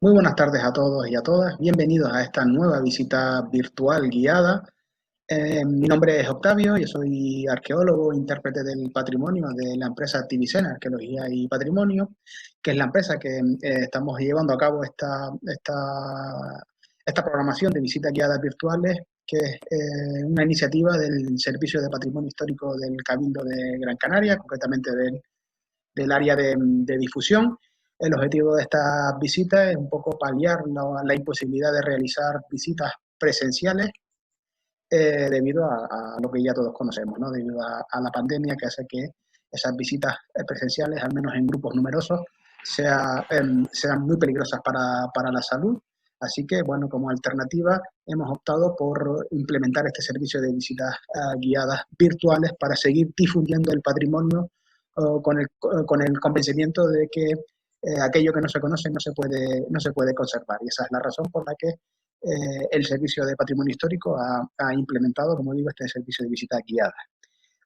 Muy buenas tardes a todos y a todas. Bienvenidos a esta nueva visita virtual guiada. Mi nombre es Octavio, yo soy arqueólogo, intérprete del patrimonio de la empresa Activicena Arqueología y Patrimonio, que es la empresa que estamos llevando a cabo esta programación de visitas guiadas virtuales, que es una iniciativa del Servicio de Patrimonio Histórico del Cabildo de Gran Canaria, concretamente del área de difusión. El objetivo de estas visitas es un poco paliar la imposibilidad de realizar visitas presenciales debido a lo que ya todos conocemos, ¿no? Debido a la pandemia que hace que esas visitas presenciales, al menos en grupos numerosos, sean muy peligrosas para la salud. Así que, bueno, como alternativa hemos optado por implementar este servicio de visitas guiadas virtuales para seguir difundiendo el patrimonio con el convencimiento de que aquello que no se conoce no se puede conservar. Y esa es la razón por la que el Servicio de Patrimonio Histórico ha implementado, como digo, este servicio de visita guiada.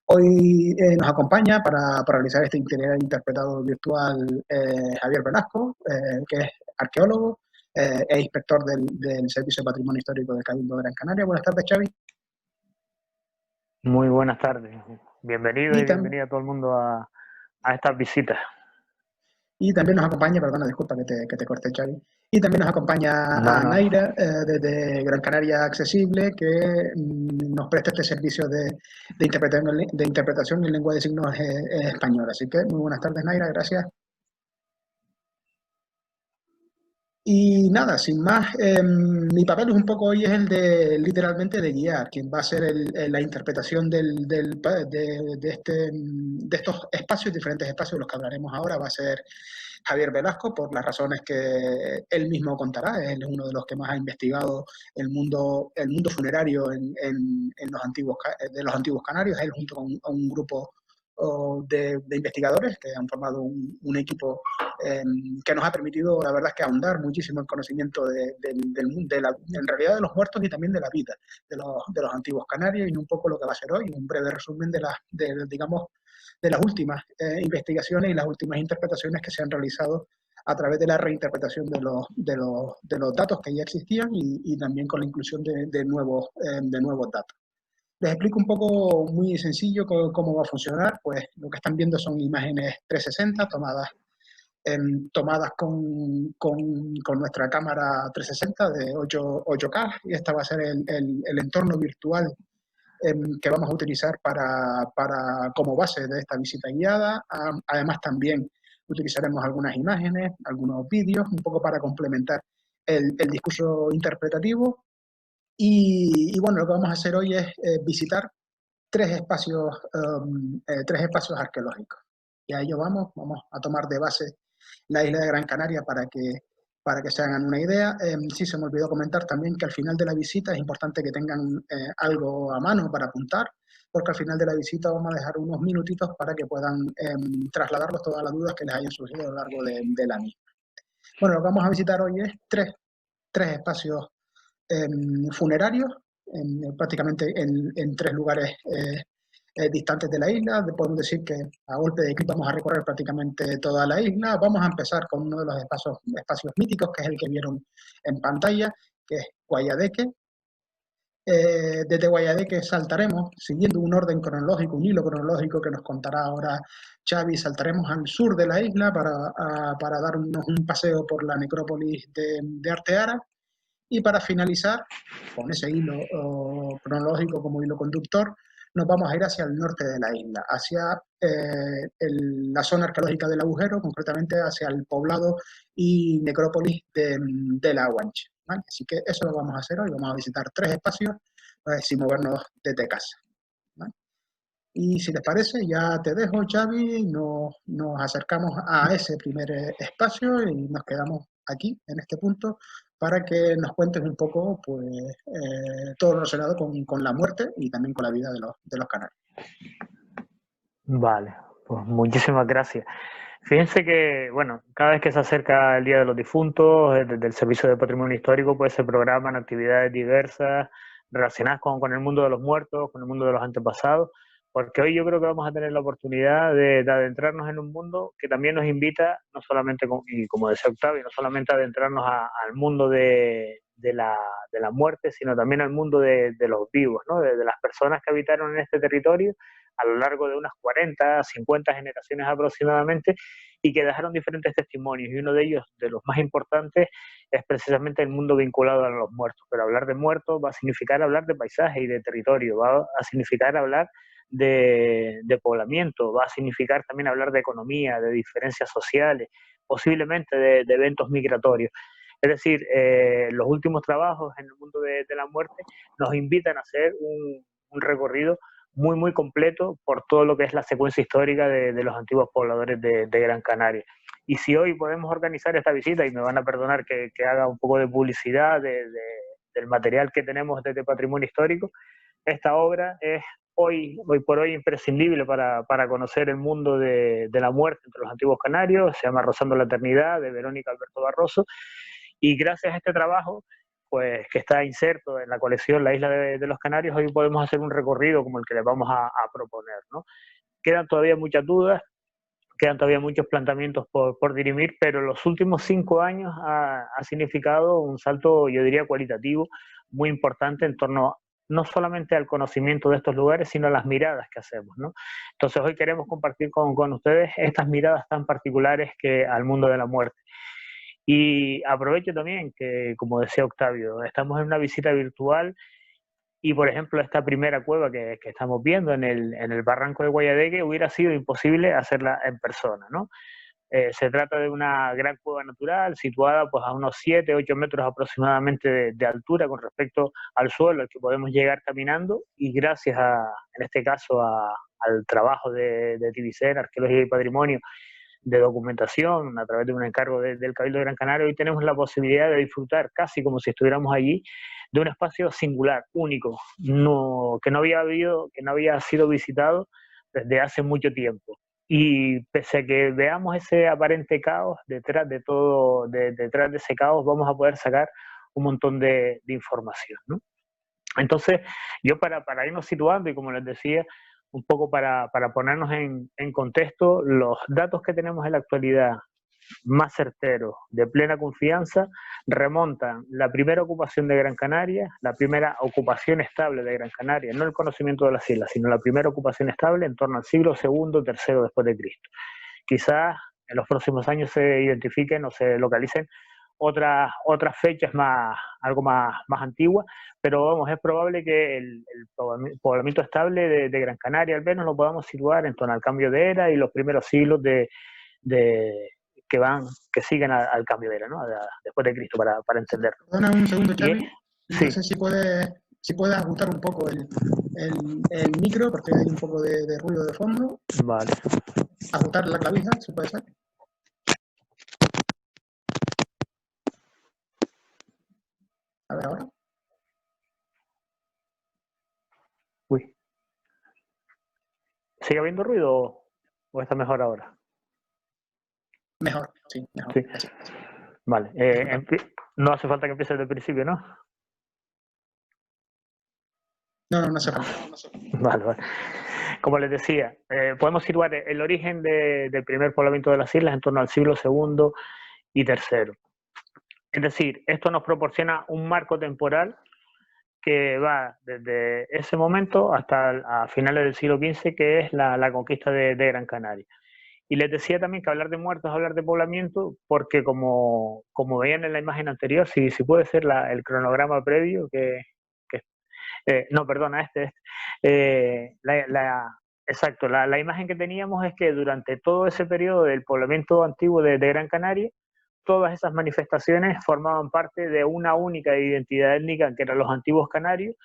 Hoy nos acompaña para realizar este itinerario interpretado virtual Javier Velasco, que es arqueólogo e inspector del Servicio de Patrimonio Histórico del Cabildo de Gran Canaria. Buenas tardes, Xavi. Muy buenas tardes. Bienvenido y también, bienvenida a todo el mundo a estas visitas. Y también nos acompaña, perdona, disculpa que te corte, Xavi, y también nos acompaña a No. Naira desde Gran Canaria Accesible, que nos presta este servicio de interpretación en lengua de signos española. Así que muy buenas tardes, Naira, gracias. Y nada, sin más, mi papel un poco hoy es el de literalmente de guiar, quien va a hacer la interpretación de estos espacios, diferentes espacios de los que hablaremos ahora, va a ser Javier Velasco, por las razones que él mismo contará. Él es uno de los que más ha investigado el mundo funerario en los antiguos canarios. Él junto con un grupo de investigadores que han formado un equipo que nos ha permitido, la verdad, es que ahondar muchísimo en conocimiento en realidad de los muertos y también de la vida de los antiguos canarios, y un poco lo que va a ser hoy, un breve resumen digamos, de las últimas investigaciones y las últimas interpretaciones que se han realizado a través de la reinterpretación de los datos que ya existían y también con la inclusión de nuevos datos. Les explico un poco muy sencillo cómo va a funcionar. Pues lo que están viendo son imágenes 360 tomadas con nuestra cámara 360 de 8K, y esta va a ser el entorno virtual que vamos a utilizar como base de esta visita guiada. Además, también utilizaremos algunas imágenes, algunos vídeos, un poco para complementar el discurso interpretativo. Y bueno, lo que vamos a hacer hoy es visitar tres espacios arqueológicos. Y a ello vamos a tomar de base la isla de Gran Canaria para que se hagan una idea. Sí, se me olvidó comentar también que al final de la visita es importante que tengan algo a mano para apuntar, porque al final de la visita vamos a dejar unos minutitos para que puedan trasladarlos todas las dudas que les hayan surgido a lo largo de la misma. Bueno, lo que vamos a visitar hoy es tres espacios funerarios, prácticamente en tres lugares distantes de la isla. Podemos decir que a golpe de clic vamos a recorrer prácticamente toda la isla. Vamos a empezar con uno de los espacios míticos, que es el que vieron en pantalla, que es Guayadeque. Desde Guayadeque saltaremos, siguiendo un orden cronológico, un hilo cronológico que nos contará ahora Xavi, saltaremos al sur de la isla para darnos un paseo por la necrópolis de Arteara. Y para finalizar, con ese hilo cronológico como hilo conductor, nos vamos a ir hacia el norte de la isla, hacia la zona arqueológica del Agujero, concretamente hacia el poblado y necrópolis de La Guanche, ¿vale? Así que eso lo vamos a hacer hoy. Vamos a visitar tres espacios sin movernos desde casa, ¿vale? Y si les parece, ya te dejo, Xavi, nos acercamos a ese primer espacio y nos quedamos aquí, en este punto, para que nos cuentes un poco pues, todo lo relacionado con la muerte y también con la vida de los canarios. Vale, pues muchísimas gracias. Fíjense que, bueno, cada vez que se acerca el Día de los Difuntos, desde el Servicio de Patrimonio Histórico, pues se programan actividades diversas relacionadas con el mundo de los muertos, con el mundo de los antepasados, porque hoy yo creo que vamos a tener la oportunidad de adentrarnos en un mundo que también nos invita, no solamente, y como decía Octavio, no solamente a adentrarnos al mundo de la muerte, sino también al mundo de los vivos, ¿no? De las personas que habitaron en este territorio a lo largo de unas 40, 50 generaciones aproximadamente, y que dejaron diferentes testimonios, y uno de ellos, de los más importantes, es precisamente el mundo vinculado a los muertos. Pero hablar de muertos va a significar hablar de paisaje y de territorio, va a significar hablar de poblamiento, va a significar también hablar de economía, de diferencias sociales, posiblemente de eventos migratorios. Es decir, los últimos trabajos en el mundo de la muerte nos invitan a hacer un recorrido muy, muy completo por todo lo que es la secuencia histórica de los antiguos pobladores de Gran Canaria. Y si hoy podemos organizar esta visita, y me van a perdonar que haga un poco de publicidad del material que tenemos desde Patrimonio Histórico, esta obra es hoy por hoy imprescindible para conocer el mundo de la muerte entre los antiguos canarios. Se llama Rozando la Eternidad, de Verónica Alberto Barroso, y gracias a este trabajo, pues que está inserto en la colección La Isla de los Canarios, hoy podemos hacer un recorrido como el que les vamos a proponer, ¿no? Quedan todavía muchas dudas, quedan todavía muchos planteamientos por dirimir, pero los últimos 5 años ha significado un salto, yo diría, cualitativo muy importante en torno no solamente al conocimiento de estos lugares, sino a las miradas que hacemos, ¿no? Entonces hoy queremos compartir con ustedes estas miradas tan particulares que al mundo de la muerte. Y aprovecho también que, como decía Octavio, estamos en una visita virtual y, por ejemplo, esta primera cueva que estamos viendo en el barranco de Guayadeque hubiera sido imposible hacerla en persona, ¿no? Se trata de una gran cueva natural situada pues, a unos 7, 8 metros aproximadamente de altura con respecto al suelo al que podemos llegar caminando, y gracias en este caso al trabajo de Tibicen, Arqueología y Patrimonio, de documentación a través de un encargo del Cabildo de Gran Canaria, hoy tenemos la posibilidad de disfrutar casi como si estuviéramos allí de un espacio singular, único, que no había sido visitado desde hace mucho tiempo. Y pese a que veamos ese aparente caos, detrás de ese caos vamos a poder sacar un montón de información, ¿no? Entonces, yo para irnos situando, y como les decía, un poco para ponernos en contexto, los datos que tenemos en la actualidad más certeros, de plena confianza, remontan la primera ocupación de Gran Canaria, la primera ocupación estable de Gran Canaria, no el conocimiento de las islas, sino la primera ocupación estable en torno al siglo II, III después de Cristo. Quizás en los próximos años se identifiquen o se localicen otras fechas algo más antiguas, pero vamos, es probable que el poblamiento estable de Gran Canaria al menos lo podamos situar en torno al cambio de era y los primeros siglos que siguen al cambio de era, ¿no? Después de Cristo, para entenderlo. Perdona un segundo, Xavi. Sí. No sé si puedes ajustar un poco el micro, porque hay un poco de ruido de fondo. Vale. Ajustar la clavija, si puede ser. A ver ahora. Uy. ¿Sigue habiendo ruido o está mejor ahora? Mejor, sí, mejor. Sí. Vale. No hace falta que empiece desde el principio, ¿no? No hace falta. Vale. Como les decía, podemos situar el origen del primer poblamiento de las islas en torno al siglo II y III. Es decir, esto nos proporciona un marco temporal que va desde ese momento hasta a finales del siglo XV, que es la conquista de Gran Canaria. Y les decía también que hablar de muertos es hablar de poblamiento, porque como veían en la imagen anterior, si puede ser el cronograma previo, no, perdona, exacto, la imagen que teníamos es que durante todo ese periodo del poblamiento antiguo de Gran Canaria, todas esas manifestaciones formaban parte de una única identidad étnica, que eran los antiguos canarios,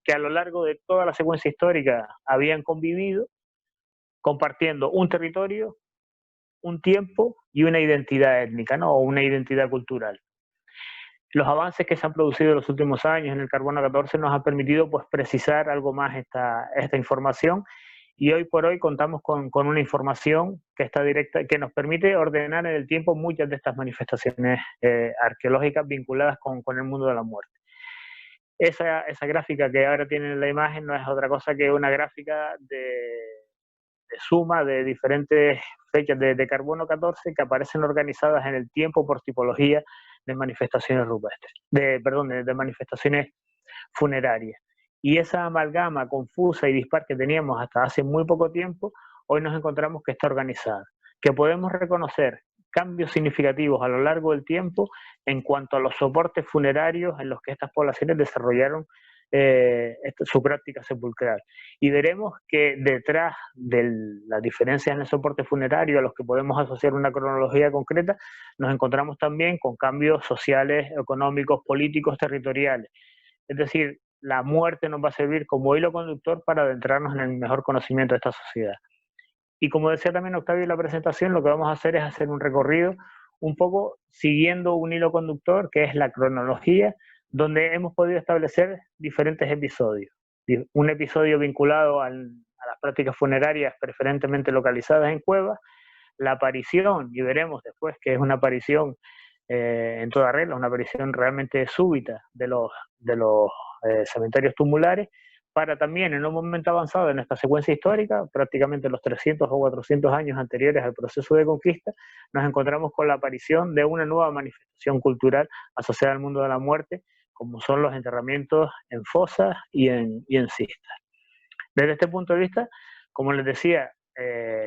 que a lo largo de toda la secuencia histórica habían convivido, compartiendo un territorio, un tiempo y una identidad étnica, ¿no? O una identidad cultural. Los avances que se han producido en los últimos años en el carbono 14 nos han permitido pues, precisar algo más esta información, y hoy por hoy contamos con una información que está directa, que nos permite ordenar en el tiempo muchas de estas manifestaciones arqueológicas vinculadas con el mundo de la muerte. esa gráfica que ahora tienen en la imagen no es otra cosa que una gráfica de suma de diferentes fechas de carbono 14 que aparecen organizadas en el tiempo por tipología de manifestaciones rupestres, de manifestaciones funerarias. Y esa amalgama confusa y dispar que teníamos hasta hace muy poco tiempo, hoy nos encontramos que está organizada, que podemos reconocer cambios significativos a lo largo del tiempo en cuanto a los soportes funerarios en los que estas poblaciones desarrollaron su práctica sepulcral. Y veremos que detrás de las diferencias en el soporte funerario a los que podemos asociar una cronología concreta, nos encontramos también con cambios sociales, económicos, políticos, territoriales. Es decir, la muerte nos va a servir como hilo conductor para adentrarnos en el mejor conocimiento de esta sociedad. Y como decía también Octavio en la presentación, lo que vamos a hacer es hacer un recorrido un poco siguiendo un hilo conductor que es la cronología, donde hemos podido establecer diferentes episodios. Un episodio vinculado a las prácticas funerarias preferentemente localizadas en cuevas, la aparición, y veremos después que es una aparición en toda regla, una aparición realmente súbita de los cementerios tumulares, para también en un momento avanzado de nuestra secuencia histórica, prácticamente los 300 o 400 años anteriores al proceso de conquista, nos encontramos con la aparición de una nueva manifestación cultural asociada al mundo de la muerte, como son los enterramientos en fosas y en cistas. Desde este punto de vista, como les decía,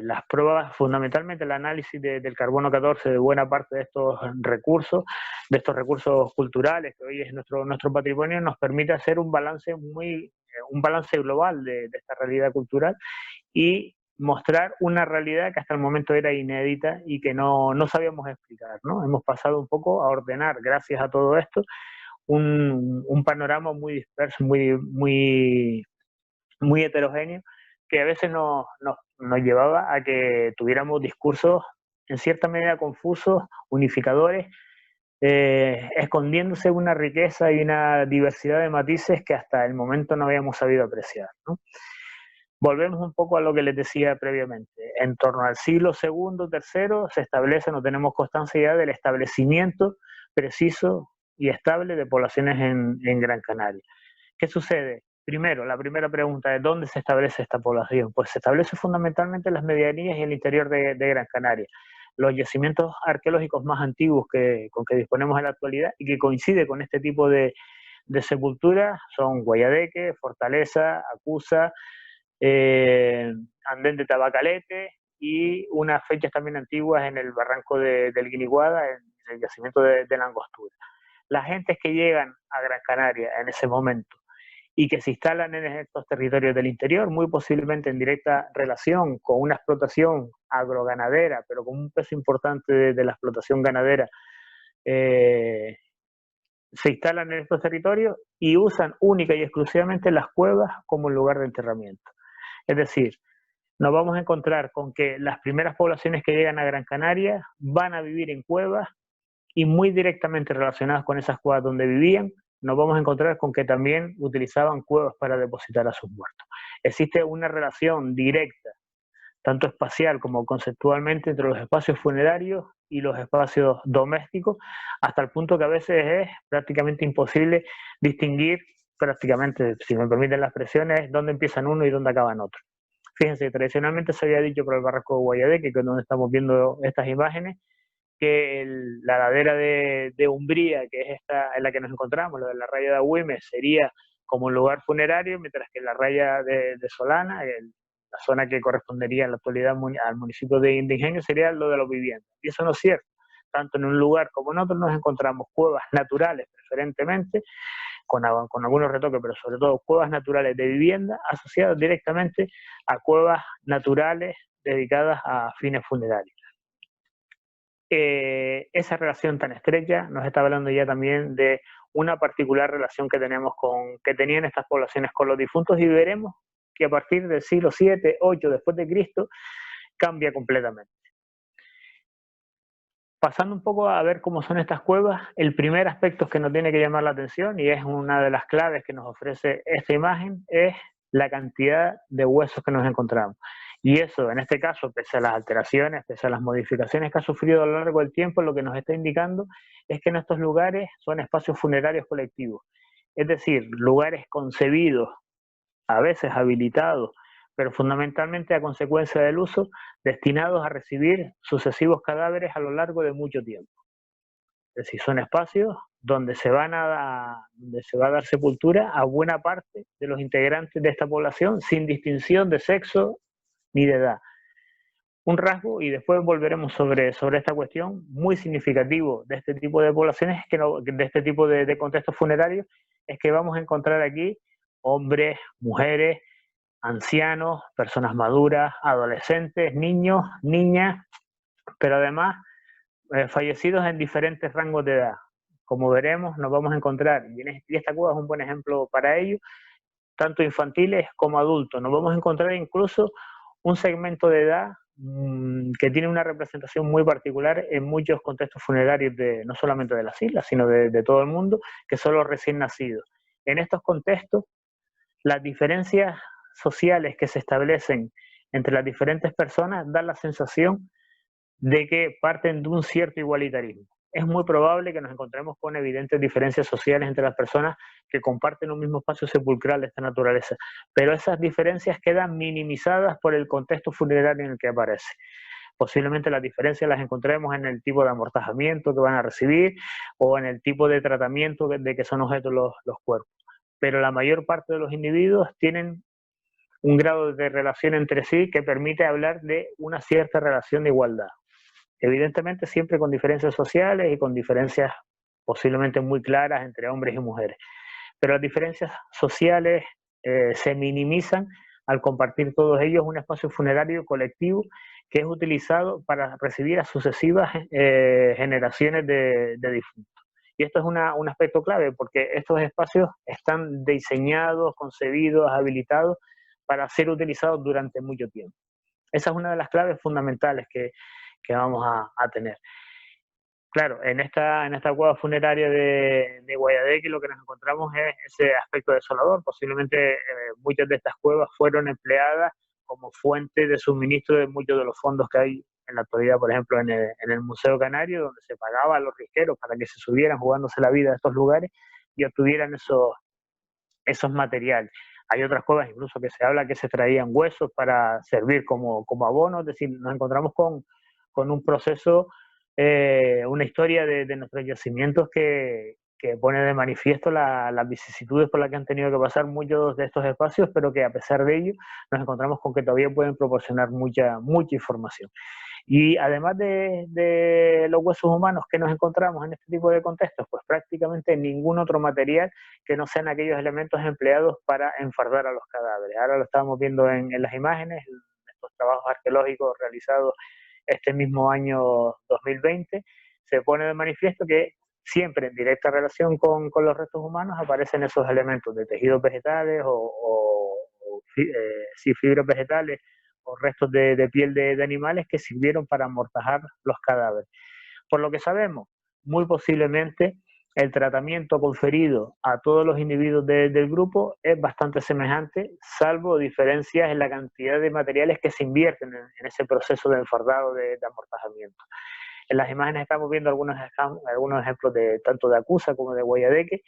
las pruebas, fundamentalmente el análisis del carbono 14 de buena parte de estos recursos culturales, que hoy es nuestro patrimonio, nos permite hacer un balance global de esta realidad cultural y mostrar una realidad que hasta el momento era inédita y que no sabíamos explicar, ¿no? Hemos pasado un poco a ordenar, gracias a todo esto, un panorama muy disperso, muy heterogéneo, que a veces nos llevaba a que tuviéramos discursos en cierta medida confusos, unificadores, escondiéndose una riqueza y una diversidad de matices que hasta el momento no habíamos sabido apreciar, ¿no? Volvemos un poco a lo que les decía previamente. En torno al siglo segundo, tercero, se establece, no tenemos constancia ya del establecimiento preciso y estable de poblaciones en Gran Canaria. ¿Qué sucede? Primero, la primera pregunta es ¿dónde se establece esta población? Pues se establece fundamentalmente en las medianías y el interior de Gran Canaria. Los yacimientos arqueológicos más antiguos con que disponemos en la actualidad y que coincide con este tipo de sepulturas son Guayadeque, Fortaleza, Acusa, Andén de Tabacalete y unas fechas también antiguas en el barranco del Guiniguada, en el yacimiento de la Angostura. Las gentes que llegan a Gran Canaria en ese momento y que se instalan en estos territorios del interior, muy posiblemente en directa relación con una explotación agroganadera, pero con un peso importante de la explotación ganadera, se instalan en estos territorios y usan única y exclusivamente las cuevas como lugar de enterramiento. Es decir, nos vamos a encontrar con que las primeras poblaciones que llegan a Gran Canaria van a vivir en cuevas y muy directamente relacionadas con esas cuevas donde vivían, nos vamos a encontrar con que también utilizaban cuevas para depositar a sus muertos. Existe una relación directa, tanto espacial como conceptualmente, entre los espacios funerarios y los espacios domésticos, hasta el punto que a veces es prácticamente imposible distinguir, prácticamente, si me permiten las expresiones, dónde empiezan uno y dónde acaban otro. Fíjense, tradicionalmente se había dicho por el barranco de Guayadeque, que es donde estamos viendo estas imágenes, que la ladera de Umbría, que es esta en la que nos encontramos, la de la raya de Agüime, sería como un lugar funerario, mientras que la raya de Solana, la zona que correspondería en la actualidad al municipio de Ingenio, sería lo de las viviendas. Y eso no es cierto. Tanto en un lugar como en otro nos encontramos cuevas naturales, preferentemente, con algunos retoques, pero sobre todo cuevas naturales de vivienda asociadas directamente a cuevas naturales dedicadas a fines funerarios. Esa relación tan estrecha nos está hablando ya también de una particular relación que tenían estas poblaciones con los difuntos, y veremos que a partir del siglo 7, 8 después de Cristo cambia completamente. Pasando un poco a ver cómo son estas cuevas, el primer aspecto que nos tiene que llamar la atención, y es una de las claves que nos ofrece esta imagen, es la cantidad de huesos que nos encontramos. Y eso, en este caso, pese a las alteraciones, pese a las modificaciones que ha sufrido a lo largo del tiempo, lo que nos está indicando es que en estos lugares son espacios funerarios colectivos es decir, lugares concebidos, a veces habilitados, pero fundamentalmente a consecuencia del uso, destinados a recibir sucesivos cadáveres a lo largo de mucho tiempo. Es decir, son espacios donde se va a dar sepultura a buena parte de los integrantes de esta población sin distinción de sexo ni de edad. Un rasgo, y después volveremos sobre esta cuestión, muy significativo de este tipo de poblaciones, de este tipo de contextos funerarios, es que vamos a encontrar aquí hombres, mujeres, ancianos, personas maduras, adolescentes, niños, niñas, pero además fallecidos en diferentes rangos de edad. Como veremos, nos vamos a encontrar, y esta cueva es un buen ejemplo para ello, tanto infantiles como adultos. Nos vamos a encontrar incluso un segmento de edad que tiene una representación muy particular en muchos contextos funerarios, no solamente de las islas, sino de todo el mundo, que son los recién nacidos. En estos contextos, las diferencias sociales que se establecen entre las diferentes personas dan la sensación de que parten de un cierto igualitarismo. Es muy probable que nos encontremos con evidentes diferencias sociales entre las personas que comparten un mismo espacio sepulcral de esta naturaleza, pero esas diferencias quedan minimizadas por el contexto funerario en el que aparece. Posiblemente las diferencias las encontremos en el tipo de amortajamiento que van a recibir o en el tipo de tratamiento de que son objetos los cuerpos. Pero la mayor parte de los individuos tienen un grado de relación entre sí que permite hablar de una cierta relación de igualdad. Evidentemente siempre con diferencias sociales y con diferencias posiblemente muy claras entre hombres y mujeres. Pero las diferencias sociales se minimizan al compartir todos ellos un espacio funerario colectivo que es utilizado para recibir a sucesivas generaciones de difuntos. Y esto es un aspecto clave porque estos espacios están diseñados, concebidos, habilitados para ser utilizados durante mucho tiempo. Esa es una de las claves fundamentales que vamos a tener. Claro, en esta cueva funeraria de Guayadeque lo que nos encontramos es ese aspecto desolador. Posiblemente muchas de estas cuevas fueron empleadas como fuente de suministro de muchos de los fondos que hay en la actualidad, por ejemplo, en el Museo Canario, donde se pagaba a los risqueros para que se subieran jugándose la vida a estos lugares y obtuvieran esos materiales. Hay otras cuevas incluso que se habla que se traían huesos para servir como abono, es decir, nos encontramos con un proceso, una historia de nuestros yacimientos que pone de manifiesto las vicisitudes por las que han tenido que pasar muchos de estos espacios, pero que a pesar de ello nos encontramos con que todavía pueden proporcionar mucha información. Y además de los huesos humanos que nos encontramos en este tipo de contextos, pues prácticamente ningún otro material que no sean aquellos elementos empleados para enfardar a los cadáveres. Ahora lo estamos viendo en las imágenes, en estos trabajos arqueológicos realizados este mismo año 2020, se pone de manifiesto que siempre en directa relación con los restos humanos aparecen esos elementos de tejidos vegetales fibras vegetales o restos de piel de animales que sirvieron para amortajar los cadáveres. Por lo que sabemos, muy posiblemente el tratamiento conferido a todos los individuos del grupo es bastante semejante, salvo diferencias en la cantidad de materiales que se invierten en ese proceso de enfardado de amortajamiento. En las imágenes estamos viendo algunos ejemplos tanto de Acusa como de Guayadeque,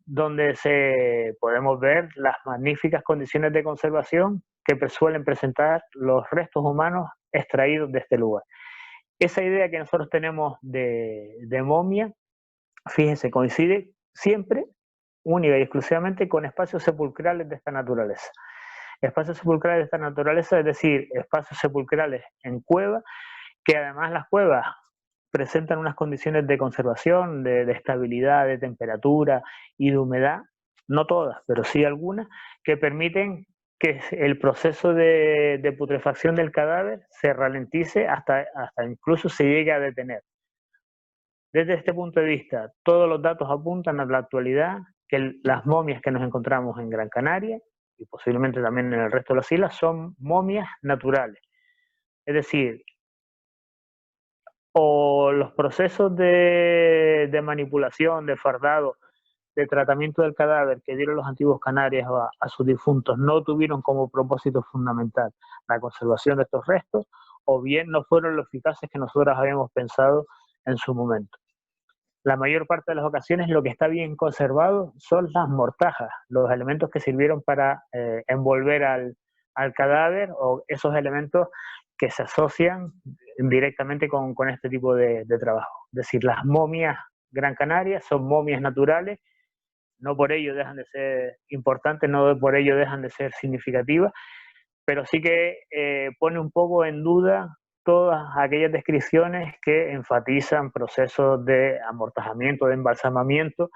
donde podemos ver las magníficas condiciones de conservación que suelen presentar los restos humanos extraídos de este lugar. Esa idea que nosotros tenemos de momia, fíjense, coincide siempre, única y exclusivamente, con espacios sepulcrales de esta naturaleza. Espacios sepulcrales de esta naturaleza, es decir, espacios sepulcrales en cuevas, que además las cuevas presentan unas condiciones de conservación, de estabilidad, de temperatura y de humedad, no todas, pero sí algunas, que permiten que el proceso de putrefacción del cadáver se ralentice hasta incluso se llegue a detener. Desde este punto de vista, todos los datos apuntan a la actualidad que las momias que nos encontramos en Gran Canaria y posiblemente también en el resto de las islas son momias naturales. Es decir, o los procesos de manipulación, de fardado, de tratamiento del cadáver que dieron los antiguos canarios a sus difuntos no tuvieron como propósito fundamental la conservación de estos restos, o bien no fueron lo eficaces que nosotros habíamos pensado en su momento. la mayor parte de las ocasiones lo que está bien conservado son las mortajas, los elementos que sirvieron para envolver al cadáver, o esos elementos que se asocian directamente con este tipo de trabajo. Es decir, las momias Gran Canarias son momias naturales, no por ello dejan de ser importantes, no por ello dejan de ser significativas, pero sí que pone un poco en duda todas aquellas descripciones que enfatizan procesos de amortajamiento, de embalsamamiento,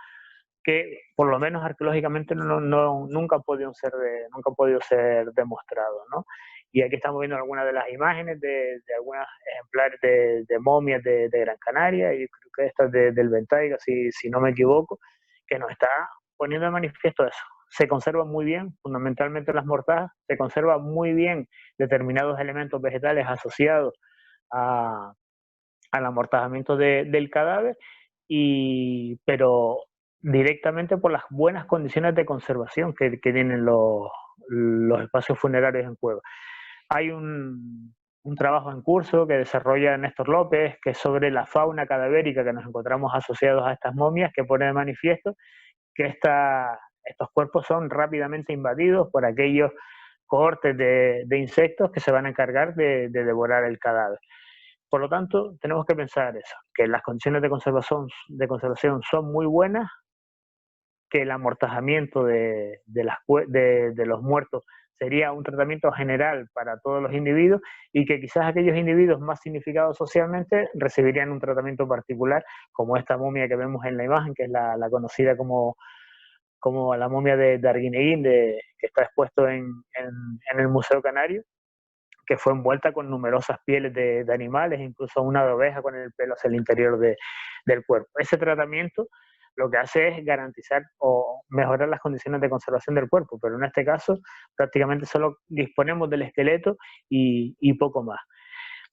que por lo menos arqueológicamente nunca han podido ser demostrados, ¿no? Y aquí estamos viendo algunas de las imágenes de algunos ejemplares de momias de Gran Canaria, y creo que esta es del Ventaiga, si no me equivoco, que nos está poniendo de manifiesto eso. Se conservan muy bien, fundamentalmente las mortajas, se conservan muy bien determinados elementos vegetales asociados al amortajamiento del cadáver, pero directamente por las buenas condiciones de conservación que tienen los espacios funerarios en Cueva. Hay un trabajo en curso que desarrolla Néstor López, que es sobre la fauna cadavérica que nos encontramos asociados a estas momias, que pone de manifiesto que estos cuerpos son rápidamente invadidos por aquellos cohortes de insectos que se van a encargar de devorar el cadáver. Por lo tanto, tenemos que pensar eso, que las condiciones de conservación son muy buenas, que el amortajamiento de los muertos sería un tratamiento general para todos los individuos, y que quizás aquellos individuos más significados socialmente recibirían un tratamiento particular, como esta momia que vemos en la imagen, que es la conocida como la momia de Arguineguín, que está expuesto en el Museo Canario, que fue envuelta con numerosas pieles de animales, incluso una de oveja con el pelo hacia el interior del cuerpo. Ese tratamiento lo que hace es garantizar o mejorar las condiciones de conservación del cuerpo, pero en este caso prácticamente solo disponemos del esqueleto y poco más.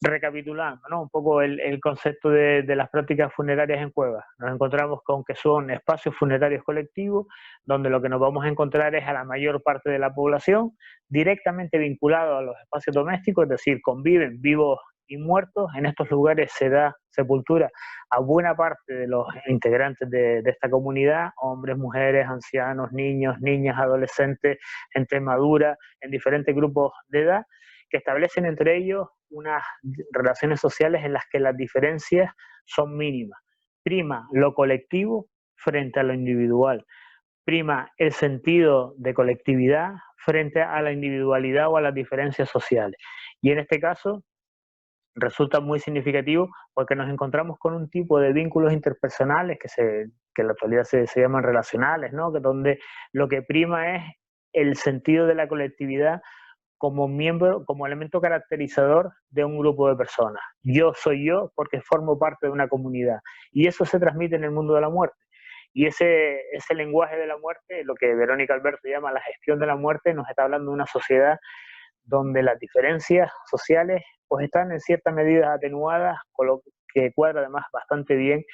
Recapitulando, ¿no?, un poco el concepto de las prácticas funerarias en cuevas. Nos encontramos con que son espacios funerarios colectivos, donde lo que nos vamos a encontrar es a la mayor parte de la población directamente vinculado a los espacios domésticos, es decir, conviven vivos y muertos. En estos lugares se da sepultura a buena parte de los integrantes de esta comunidad: hombres, mujeres, ancianos, niños, niñas, adolescentes, gente madura, en diferentes grupos de edad, que establecen entre ellos unas relaciones sociales en las que las diferencias son mínimas. Prima lo colectivo frente a lo individual. Prima el sentido de colectividad frente a la individualidad o a las diferencias sociales. Y en este caso resulta muy significativo porque nos encontramos con un tipo de vínculos interpersonales que en la actualidad se llaman relacionales, ¿no?, que donde lo que prima es el sentido de la colectividad como miembro, como elemento caracterizador de un grupo de personas. Yo soy yo porque formo parte de una comunidad, y eso se transmite en el mundo de la muerte. Y ese lenguaje de la muerte, lo que Verónica Alberto llama la gestión de la muerte, nos está hablando de una sociedad donde las diferencias sociales pues están en cierta medida atenuadas, con lo que cuadra además bastante bien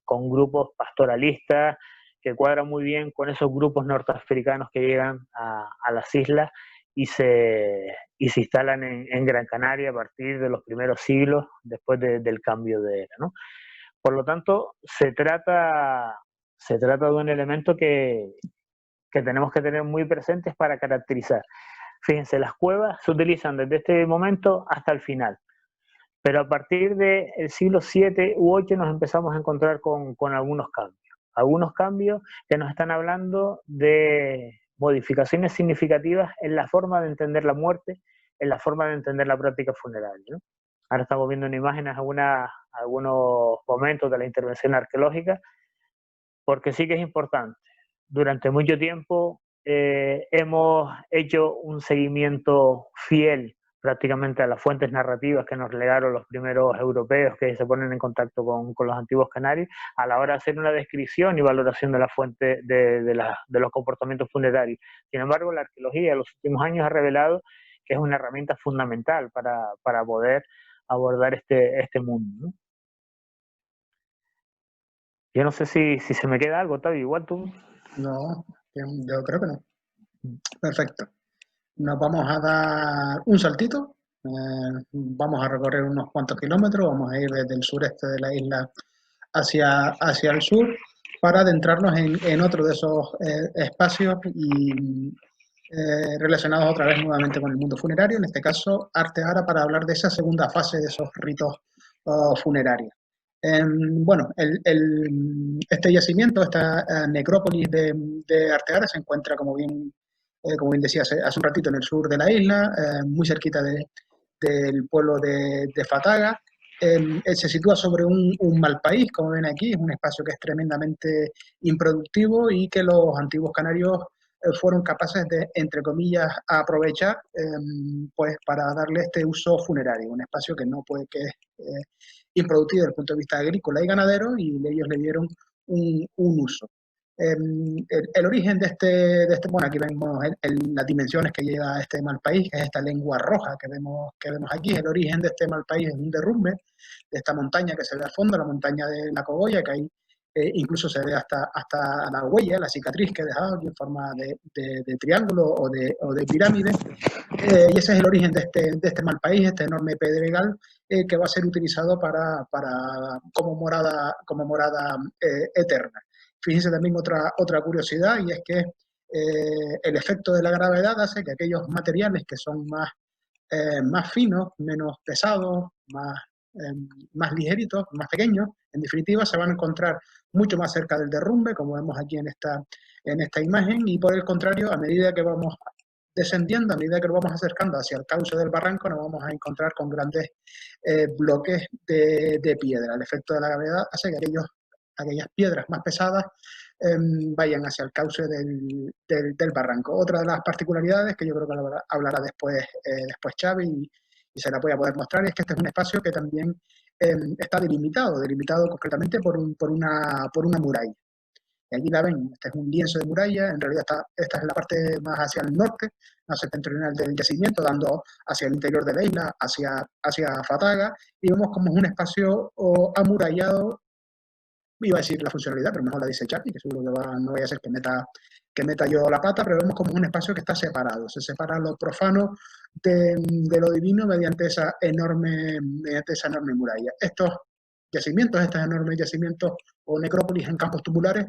con grupos pastoralistas, que cuadra muy bien con esos grupos norteafricanos que llegan a las islas y se instalan en Gran Canaria a partir de los primeros siglos después del cambio de era, ¿no? Por lo tanto, se trata de un elemento que tenemos que tener muy presentes para caracterizar. Fíjense, las cuevas se utilizan desde este momento hasta el final, pero a partir del siglo VII u VIII nos empezamos a encontrar con algunos cambios que nos están hablando de modificaciones significativas en la forma de entender la muerte, en la forma de entender la práctica funeraria, ¿no? Ahora estamos viendo en imágenes algunos momentos de la intervención arqueológica, porque sí que es importante. Durante mucho tiempo hemos hecho un seguimiento fiel prácticamente a las fuentes narrativas que nos legaron los primeros europeos que se ponen en contacto con los antiguos canarios a la hora de hacer una descripción y valoración de la fuente de los comportamientos funerarios. Sin embargo, la arqueología en los últimos años ha revelado que es una herramienta fundamental para poder abordar este mundo, ¿no? Yo no sé si se me queda algo, Tavi, igual tú. No, yo creo que no. Perfecto. Nos vamos a dar un saltito. Vamos a recorrer unos cuantos kilómetros. Vamos a ir desde el sureste de la isla hacia el sur para adentrarnos en otro de esos espacios y relacionados otra vez nuevamente con el mundo funerario, en este caso Arteara, para hablar de esa segunda fase de esos ritos funerarios. Bueno, este yacimiento, esta necrópolis de Arteara se encuentra, como bien decía hace un ratito, en el sur de la isla, muy cerquita del pueblo de Fataga. Se sitúa sobre un mal país, como ven aquí, es un espacio que es tremendamente improductivo y que los antiguos canarios fueron capaces de, entre comillas, aprovechar pues para darle este uso funerario, un espacio que no puede, que es improductivo desde el punto de vista agrícola y ganadero, y ellos le dieron un uso. El origen de este, bueno, aquí vemos las dimensiones que lleva este mal país, que es esta lengua roja que vemos aquí. El origen de este mal país es un derrumbe de esta montaña que se ve al fondo, la montaña de la Cogolla, que hay incluso se ve hasta la huella, la cicatriz que he dejado aquí en forma de triángulo o de pirámide. Y ese es el origen de este mal país, este enorme pedregal que va a ser utilizado como morada eterna. Fíjense también otra curiosidad, y es que el efecto de la gravedad hace que aquellos materiales que son más finos, menos pesados, más ligeritos, más pequeños, en definitiva, se van a encontrar mucho más cerca del derrumbe, como vemos aquí en esta imagen, y por el contrario, a medida que vamos descendiendo, a medida que nos vamos acercando hacia el cauce del barranco, nos vamos a encontrar con grandes bloques de piedra. El efecto de la gravedad hace que aquellas piedras más pesadas vayan hacia el cauce del barranco. Otra de las particularidades que yo creo que hablará después Xavi y se la voy a poder mostrar, es que este es un espacio que también está delimitado concretamente por una muralla. Y aquí la ven, este es un lienzo de muralla, en realidad esta es la parte más hacia el norte, más septentrional del yacimiento, dando hacia el interior de la isla, hacia Fataga, y vemos como es un espacio amurallado. Iba a decir la funcionalidad, pero mejor la dice Xavi, que seguro que no voy a hacer que meta yo la pata, pero vemos como un espacio que está separado, se separa lo profano de lo divino mediante esa enorme muralla. Estos enormes yacimientos o necrópolis en campos tumulares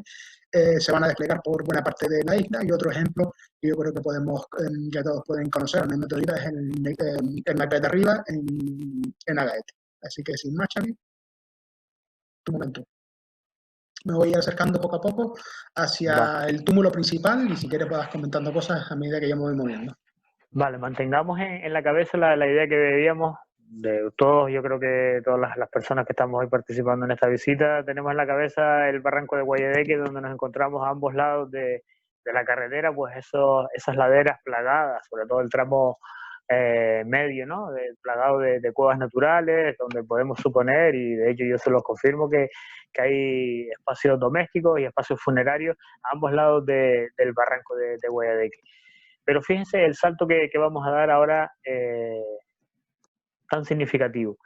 se van a desplegar por buena parte de la isla, y otro ejemplo que yo creo que todos pueden conocer, al menos es el Naipes de Arriba, en Agaete. Así que sin más, Xavi, tu momento. Me voy acercando poco a poco hacia el túmulo principal, y si quieres vas comentando cosas a medida que yo me voy moviendo. Vale, mantengamos en la cabeza la idea que veíamos de todos. Yo creo que todas las personas que estamos hoy participando en esta visita tenemos en la cabeza el barranco de Guayedeque, donde nos encontramos a ambos lados de la carretera, pues esas laderas plagadas, sobre todo el tramo medio, ¿no? Plagado de cuevas naturales, donde podemos suponer, y de hecho yo se los confirmo, que hay espacios domésticos y espacios funerarios a ambos lados del barranco de Guayedeque. Pero fíjense el salto que vamos a dar ahora, tan significativo.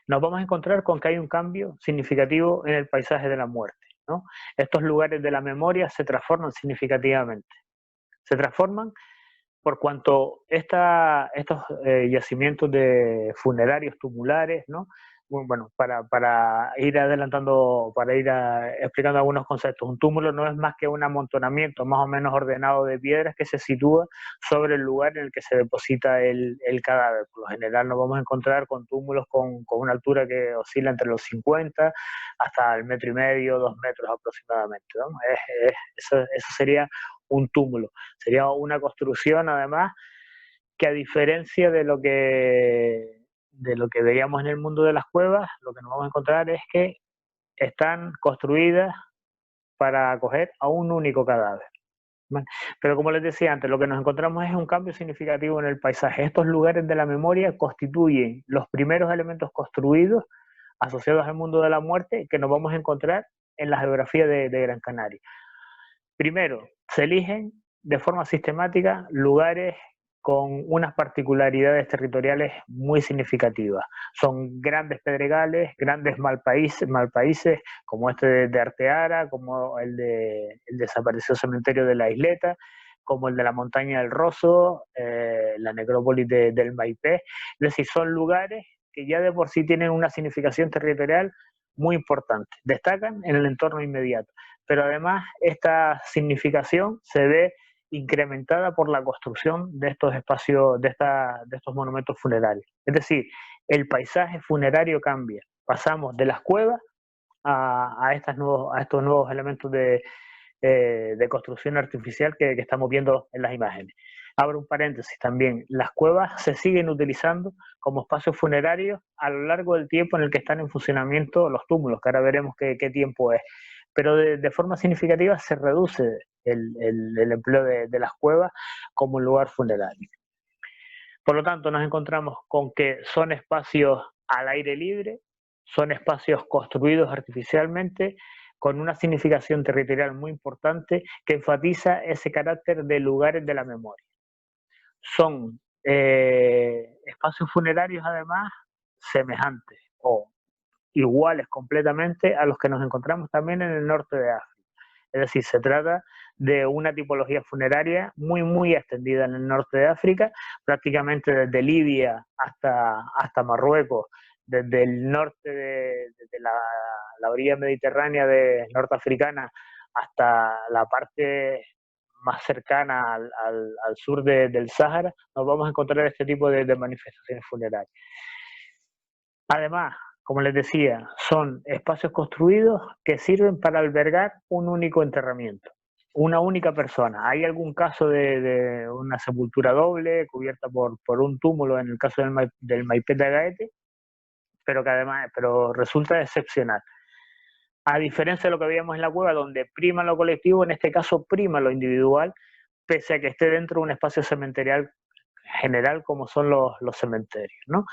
Nos vamos a encontrar con que hay un cambio significativo en el paisaje de la muerte, ¿no? Estos lugares de la memoria se transforman significativamente. Se transforman por cuanto estos yacimientos de funerarios tumulares, ¿no? Bueno, para ir adelantando, explicando algunos conceptos, un túmulo no es más que un amontonamiento más o menos ordenado de piedras que se sitúa sobre el lugar en el que se deposita el cadáver. Por lo general nos vamos a encontrar con túmulos con una altura que oscila entre los 50 hasta el 1,5 metros, 2 metros aproximadamente, ¿no? Eso sería un túmulo. Sería una construcción, además, que a diferencia de lo que veíamos en el mundo de las cuevas, lo que nos vamos a encontrar es que están construidas para acoger a un único cadáver. ¿Vale? Pero como les decía antes, lo que nos encontramos es un cambio significativo en el paisaje. Estos lugares de la memoria constituyen los primeros elementos construidos asociados al mundo de la muerte que nos vamos a encontrar en la geografía de Gran Canaria. Primero, se eligen de forma sistemática lugares con unas particularidades territoriales muy significativas. Son grandes pedregales, grandes malpaíses, como este de Arteara, como el desaparecido cementerio de la Isleta, como el de la montaña del Rosso, la necrópolis del Maipé. Es decir, son lugares que ya de por sí tienen una significación territorial muy importante. Destacan en el entorno inmediato, pero además esta significación se ve incrementada por la construcción de estos espacios, de estos monumentos funerarios. Es decir, el paisaje funerario cambia. Pasamos de las cuevas a estos nuevos elementos de construcción artificial que estamos viendo en las imágenes. Abro un paréntesis también, las cuevas se siguen utilizando como espacios funerarios a lo largo del tiempo en el que están en funcionamiento los túmulos, que ahora veremos qué tiempo es, pero de forma significativa se reduce el empleo de las cuevas como un lugar funerario. Por lo tanto, nos encontramos con que son espacios al aire libre, son espacios construidos artificialmente, con una significación territorial muy importante que enfatiza ese carácter de lugares de la memoria. Son espacios funerarios, además, semejantes o iguales completamente a los que nos encontramos también en el norte de África. Es decir, se trata de una tipología funeraria muy extendida en el norte de África, prácticamente desde Libia hasta Marruecos, desde el norte desde la orilla mediterránea norteafricana hasta la parte más cercana al sur del Sáhara, nos vamos a encontrar este tipo de manifestaciones funerarias. Además, como les decía, son espacios construidos que sirven para albergar un único enterramiento, una única persona. Hay algún caso de una sepultura doble cubierta por un túmulo en el caso del Maipet de Agaete, pero resulta excepcional. A diferencia de lo que veíamos en la cueva, donde prima lo colectivo, en este caso prima lo individual, pese a que esté dentro de un espacio cementerial general como son los cementerios, ¿no?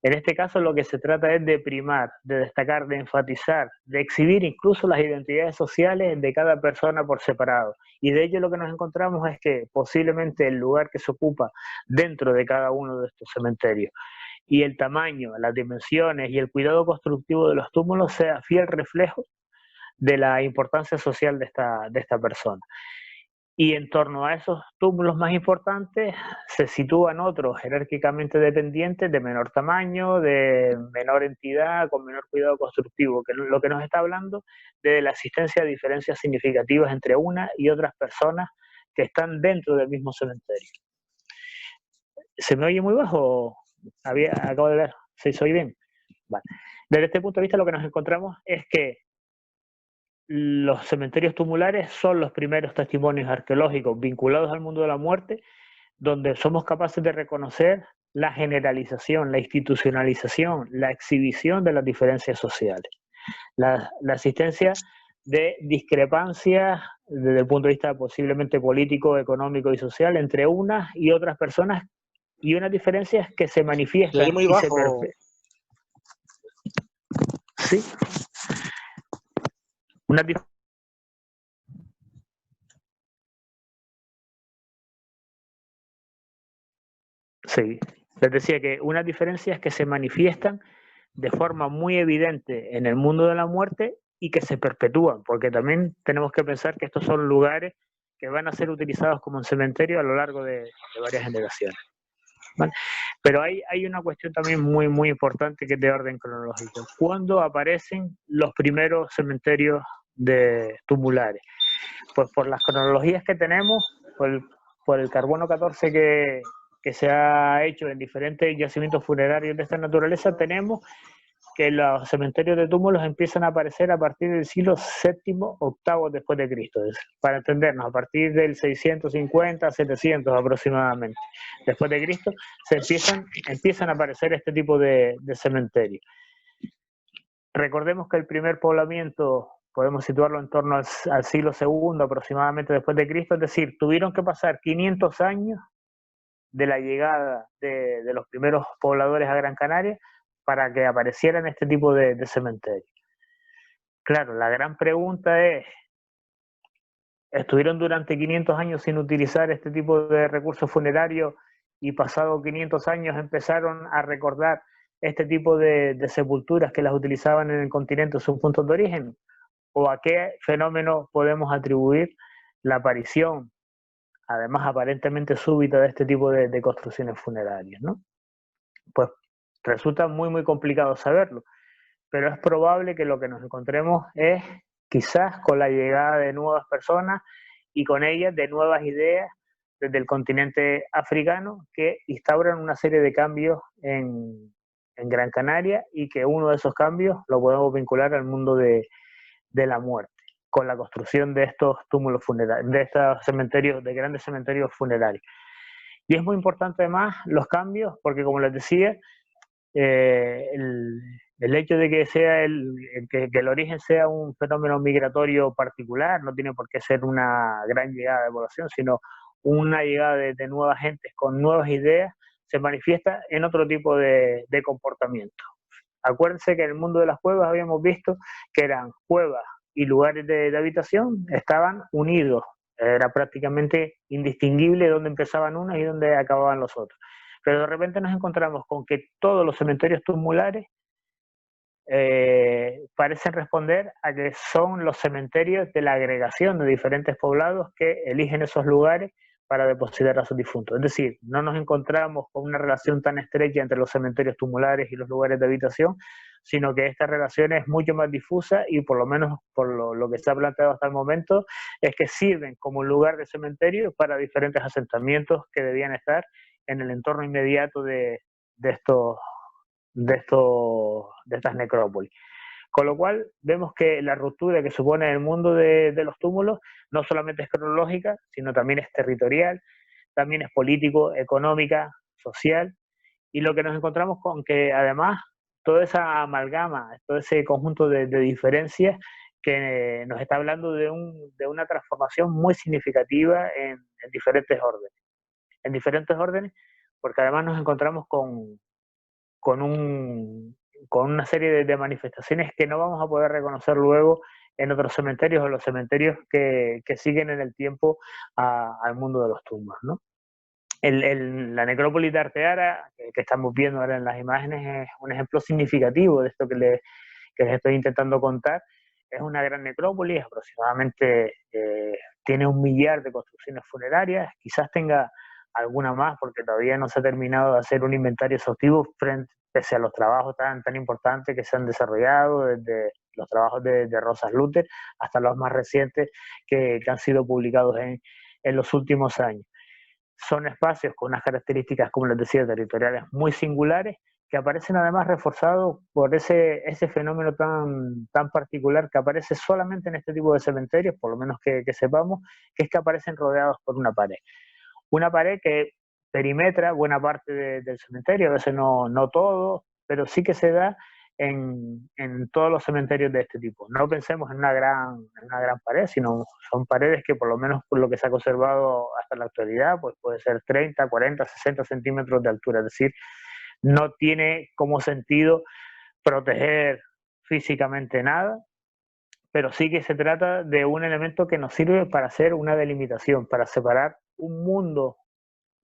En este caso lo que se trata es de primar, de destacar, de enfatizar, de exhibir incluso las identidades sociales de cada persona por separado. Y de ello lo que nos encontramos es que posiblemente el lugar que se ocupa dentro de cada uno de estos cementerios y el tamaño, las dimensiones y el cuidado constructivo de los túmulos sea fiel reflejo de la importancia social de esta persona. Y en torno a esos túmulos más importantes se sitúan otros jerárquicamente dependientes de menor tamaño, de menor entidad, con menor cuidado constructivo, que lo que nos está hablando de la existencia de diferencias significativas entre una y otras personas que están dentro del mismo cementerio. ¿Se me oye muy bajo? Acabo de ver, ¿sí soy bien? Vale. Desde este punto de vista lo que nos encontramos es que los cementerios tumulares son los primeros testimonios arqueológicos vinculados al mundo de la muerte, donde somos capaces de reconocer la generalización, la institucionalización, la exhibición de las diferencias sociales, la existencia de discrepancias desde el punto de vista posiblemente político, económico y social entre unas y otras personas, y unas diferencias que se manifiestan muy bajo. Sí. Sí, les decía que unas diferencias que se manifiestan de forma muy evidente en el mundo de la muerte y que se perpetúan, porque también tenemos que pensar que estos son lugares que van a ser utilizados como un cementerio a lo largo de varias generaciones. ¿Vale? Pero hay una cuestión también muy importante que es de orden cronológico. ¿Cuándo aparecen los primeros cementerios tumulares? Pues por las cronologías que tenemos, por el carbono 14 que se ha hecho en diferentes yacimientos funerarios de esta naturaleza, tenemos que los cementerios de túmulos empiezan a aparecer a partir del siglo VII, VIII después de Cristo, para entendernos, a partir del 650, 700 aproximadamente después de Cristo, empiezan a aparecer este tipo de cementerios. Recordemos que el primer poblamiento podemos situarlo en torno al siglo II aproximadamente después de Cristo, es decir, tuvieron que pasar 500 años de la llegada de los primeros pobladores a Gran Canaria para que aparecieran este tipo de cementerios. Claro, la gran pregunta es, ¿estuvieron durante 500 años sin utilizar este tipo de recursos funerarios y pasados 500 años empezaron a recordar este tipo de sepulturas que las utilizaban en el continente en sus puntos de origen? ¿O a qué fenómeno podemos atribuir la aparición, además aparentemente súbita, de este tipo de construcciones funerarias, ¿no? Pues resulta muy complicado saberlo, pero es probable que lo que nos encontremos es quizás con la llegada de nuevas personas y con ellas de nuevas ideas desde el continente africano que instauran una serie de cambios en Gran Canaria, y que uno de esos cambios lo podemos vincular al mundo de la muerte, con la construcción de estos túmulos funerarios, de estos cementerios, de grandes cementerios funerarios. Y es muy importante además los cambios, porque como les decía, el hecho de que sea que el origen sea un fenómeno migratorio particular, no tiene por qué ser una gran llegada de población, sino una llegada de nuevas gentes con nuevas ideas, se manifiesta en otro tipo de comportamiento. Acuérdense que en el mundo de las cuevas habíamos visto que eran cuevas y lugares de habitación, estaban unidos, era prácticamente indistinguible dónde empezaban unos y dónde acababan los otros. Pero de repente nos encontramos con que todos los cementerios tumulares parecen responder a que son los cementerios de la agregación de diferentes poblados que eligen esos lugares para depositar a sus difuntos. Es decir, no nos encontramos con una relación tan estrecha entre los cementerios tumulares y los lugares de habitación, sino que esta relación es mucho más difusa, y por lo menos por lo que se ha planteado hasta el momento, es que sirven como lugar de cementerio para diferentes asentamientos que debían estar en el entorno inmediato de estas necrópolis. Con lo cual vemos que la ruptura que supone el mundo de los túmulos no solamente es cronológica, sino también es territorial, también es político, económica, social, y lo que nos encontramos con que además toda esa amalgama, todo ese conjunto de diferencias que nos está hablando de una transformación muy significativa en diferentes órdenes. En diferentes órdenes, porque además nos encontramos con una serie de manifestaciones que no vamos a poder reconocer luego en otros cementerios, o los cementerios que siguen en el tiempo al mundo de los tumbos, ¿no? La necrópolis de Arteara, que estamos viendo ahora en las imágenes, es un ejemplo significativo de esto que les estoy intentando contar. Es una gran necrópolis, aproximadamente tiene 1 millar de construcciones funerarias, quizás tenga alguna más porque todavía no se ha terminado de hacer un inventario exhaustivo pese a los trabajos tan importantes que se han desarrollado, desde los trabajos de Rosas Luther hasta los más recientes que han sido publicados en los últimos años. Son espacios con unas características, como les decía, territoriales muy singulares, que aparecen además reforzados por ese fenómeno tan particular que aparece solamente en este tipo de cementerios, por lo menos que sepamos, que es que aparecen rodeados por una pared. Una pared que perimetra buena parte del cementerio, a veces no todo, pero sí que se da en todos los cementerios de este tipo. No pensemos en una gran pared, sino son paredes que, por lo menos por lo que se ha conservado hasta la actualidad, pues puede ser 30, 40, 60 centímetros de altura. Es decir, no tiene como sentido proteger físicamente nada, pero sí que se trata de un elemento que nos sirve para hacer una delimitación, para separar un mundo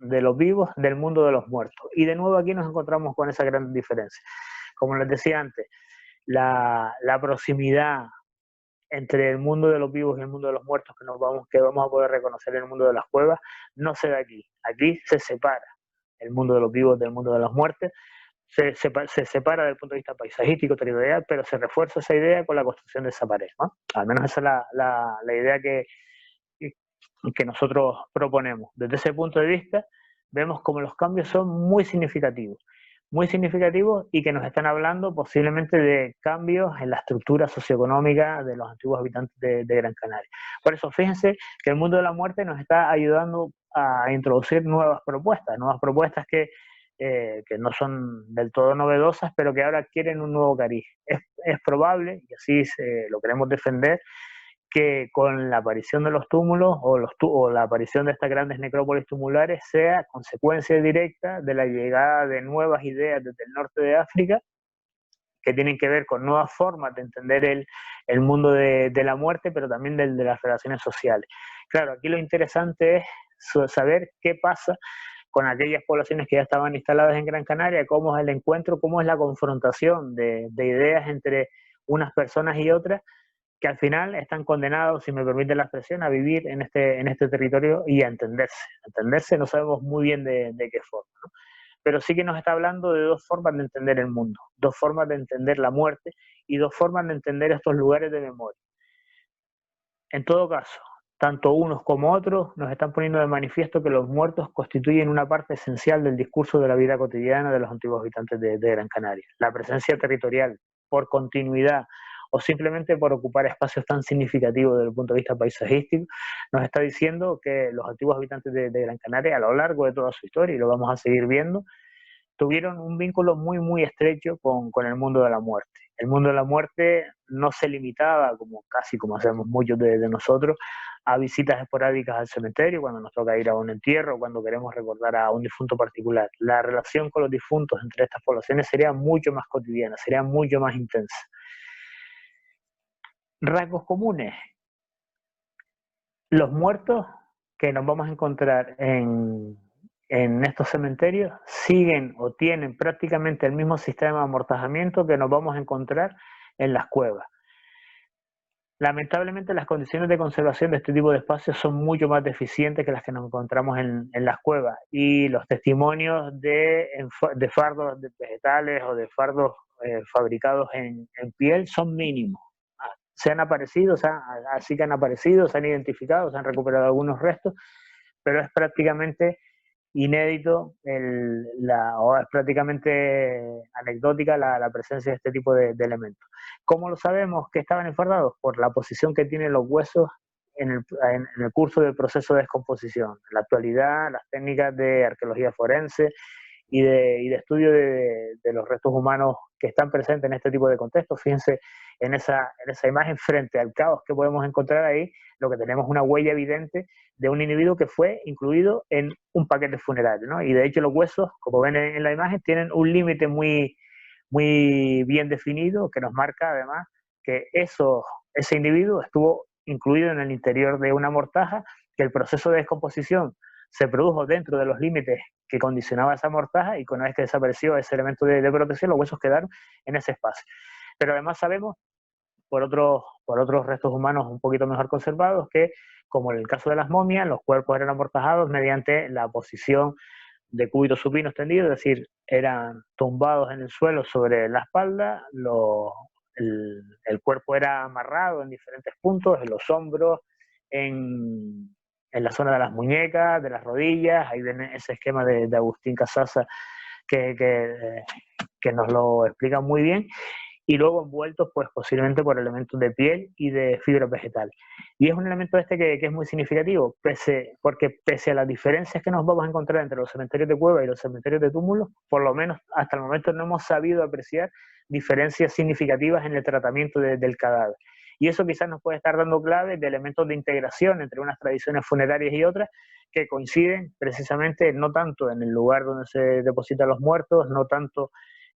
de los vivos del mundo de los muertos. Y de nuevo aquí nos encontramos con esa gran diferencia. Como les decía antes, la proximidad entre el mundo de los vivos y el mundo de los muertos que vamos a poder reconocer en el mundo de las cuevas no se da aquí. Aquí se separa el mundo de los vivos del mundo de las muertes, se separa desde el punto de vista paisajístico, territorial, pero se refuerza esa idea con la construcción de esa pared, ¿no? Al menos esa es la idea que nosotros proponemos. Desde ese punto de vista, vemos como los cambios son muy significativos y que nos están hablando posiblemente de cambios en la estructura socioeconómica de los antiguos habitantes de Gran Canaria. Por eso, fíjense que el mundo de la muerte nos está ayudando a introducir nuevas propuestas que no son del todo novedosas, pero que ahora adquieren un nuevo cariz. Es probable, y así lo queremos defender, que con la aparición de los túmulos o la aparición de estas grandes necrópolis tumulares sea consecuencia directa de la llegada de nuevas ideas desde el norte de África, que tienen que ver con nuevas formas de entender el mundo de la muerte, pero también de las relaciones sociales. Claro, aquí lo interesante es saber qué pasa con aquellas poblaciones que ya estaban instaladas en Gran Canaria, cómo es el encuentro, cómo es la confrontación de ideas entre unas personas y otras, que al final están condenados, si me permite la expresión, a vivir en este territorio y a entenderse. Entenderse no sabemos muy bien de qué forma, ¿no? Pero sí que nos está hablando de dos formas de entender el mundo, dos formas de entender la muerte y dos formas de entender estos lugares de memoria. En todo caso, tanto unos como otros nos están poniendo de manifiesto que los muertos constituyen una parte esencial del discurso de la vida cotidiana de los antiguos habitantes de Gran Canaria. La presencia territorial, por continuidad o simplemente por ocupar espacios tan significativos desde el punto de vista paisajístico, nos está diciendo que los antiguos habitantes de Gran Canaria, a lo largo de toda su historia, y lo vamos a seguir viendo, tuvieron un vínculo muy, muy estrecho con el mundo de la muerte. El mundo de la muerte no se limitaba, como hacemos muchos de nosotros, a visitas esporádicas al cementerio, cuando nos toca ir a un entierro, cuando queremos recordar a un difunto particular. La relación con los difuntos entre estas poblaciones sería mucho más cotidiana, sería mucho más intensa. Rasgos comunes. Los muertos que nos vamos a encontrar en estos cementerios siguen o tienen prácticamente el mismo sistema de amortajamiento que nos vamos a encontrar en las cuevas. Lamentablemente las condiciones de conservación de este tipo de espacios son mucho más deficientes que las que nos encontramos en las cuevas, y los testimonios de fardos vegetales o de fardos fabricados en piel son mínimos. Se han aparecido, así que han aparecido, se han identificado, se han recuperado algunos restos, pero es prácticamente inédito o es prácticamente anecdótica la presencia de este tipo de elementos. ¿Cómo lo sabemos que estaban enfardados? Por la posición que tienen los huesos en el curso del proceso de descomposición. En la actualidad, las técnicas de arqueología forense y de estudio de los restos humanos que están presentes en este tipo de contextos, fíjense en esa imagen, frente al caos que podemos encontrar ahí, lo que tenemos es una huella evidente de un individuo que fue incluido en un paquete funerario, ¿no? Y de hecho los huesos, como ven en la imagen, tienen un límite muy, muy bien definido, que nos marca además que ese individuo estuvo incluido en el interior de una mortaja, que el proceso de descomposición se produjo dentro de los límites que condicionaba esa mortaja, y una vez que desapareció ese elemento de protección, los huesos quedaron en ese espacio. Pero además sabemos, por otros restos humanos un poquito mejor conservados, que como en el caso de las momias, los cuerpos eran amortajados mediante la posición de cúbito supino extendido, es decir, eran tumbados en el suelo sobre la espalda, el cuerpo era amarrado en diferentes puntos, en los hombros, en la zona de las muñecas, de las rodillas. Ahí ven ese esquema de Agustín Casasa que nos lo explica muy bien, y luego envueltos pues posiblemente por elementos de piel y de fibra vegetal. Y es un elemento que es muy significativo, porque pese a las diferencias que nos vamos a encontrar entre los cementerios de cueva y los cementerios de túmulos, por lo menos hasta el momento no hemos sabido apreciar diferencias significativas en el tratamiento del cadáver. Y eso quizás nos puede estar dando claves de elementos de integración entre unas tradiciones funerarias y otras, que coinciden precisamente no tanto en el lugar donde se depositan los muertos, no tanto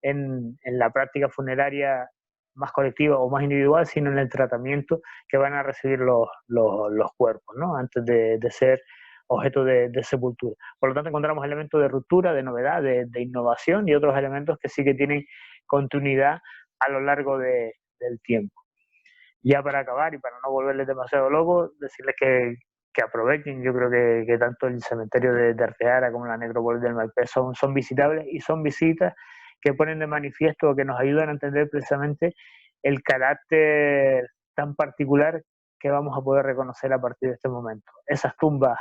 en la práctica funeraria más colectiva o más individual, sino en el tratamiento que van a recibir los cuerpos, ¿no? Antes de ser objeto de sepultura. Por lo tanto, encontramos elementos de ruptura, de novedad, de innovación, y otros elementos que sí que tienen continuidad a lo largo del tiempo. Ya para acabar y para no volverles demasiado locos, decirles que aprovechen. Yo creo que tanto el cementerio de Arteara como la necrópolis del Malpés son visitables, y son visitas que ponen de manifiesto, que nos ayudan a entender precisamente el carácter tan particular que vamos a poder reconocer a partir de este momento. Esas tumbas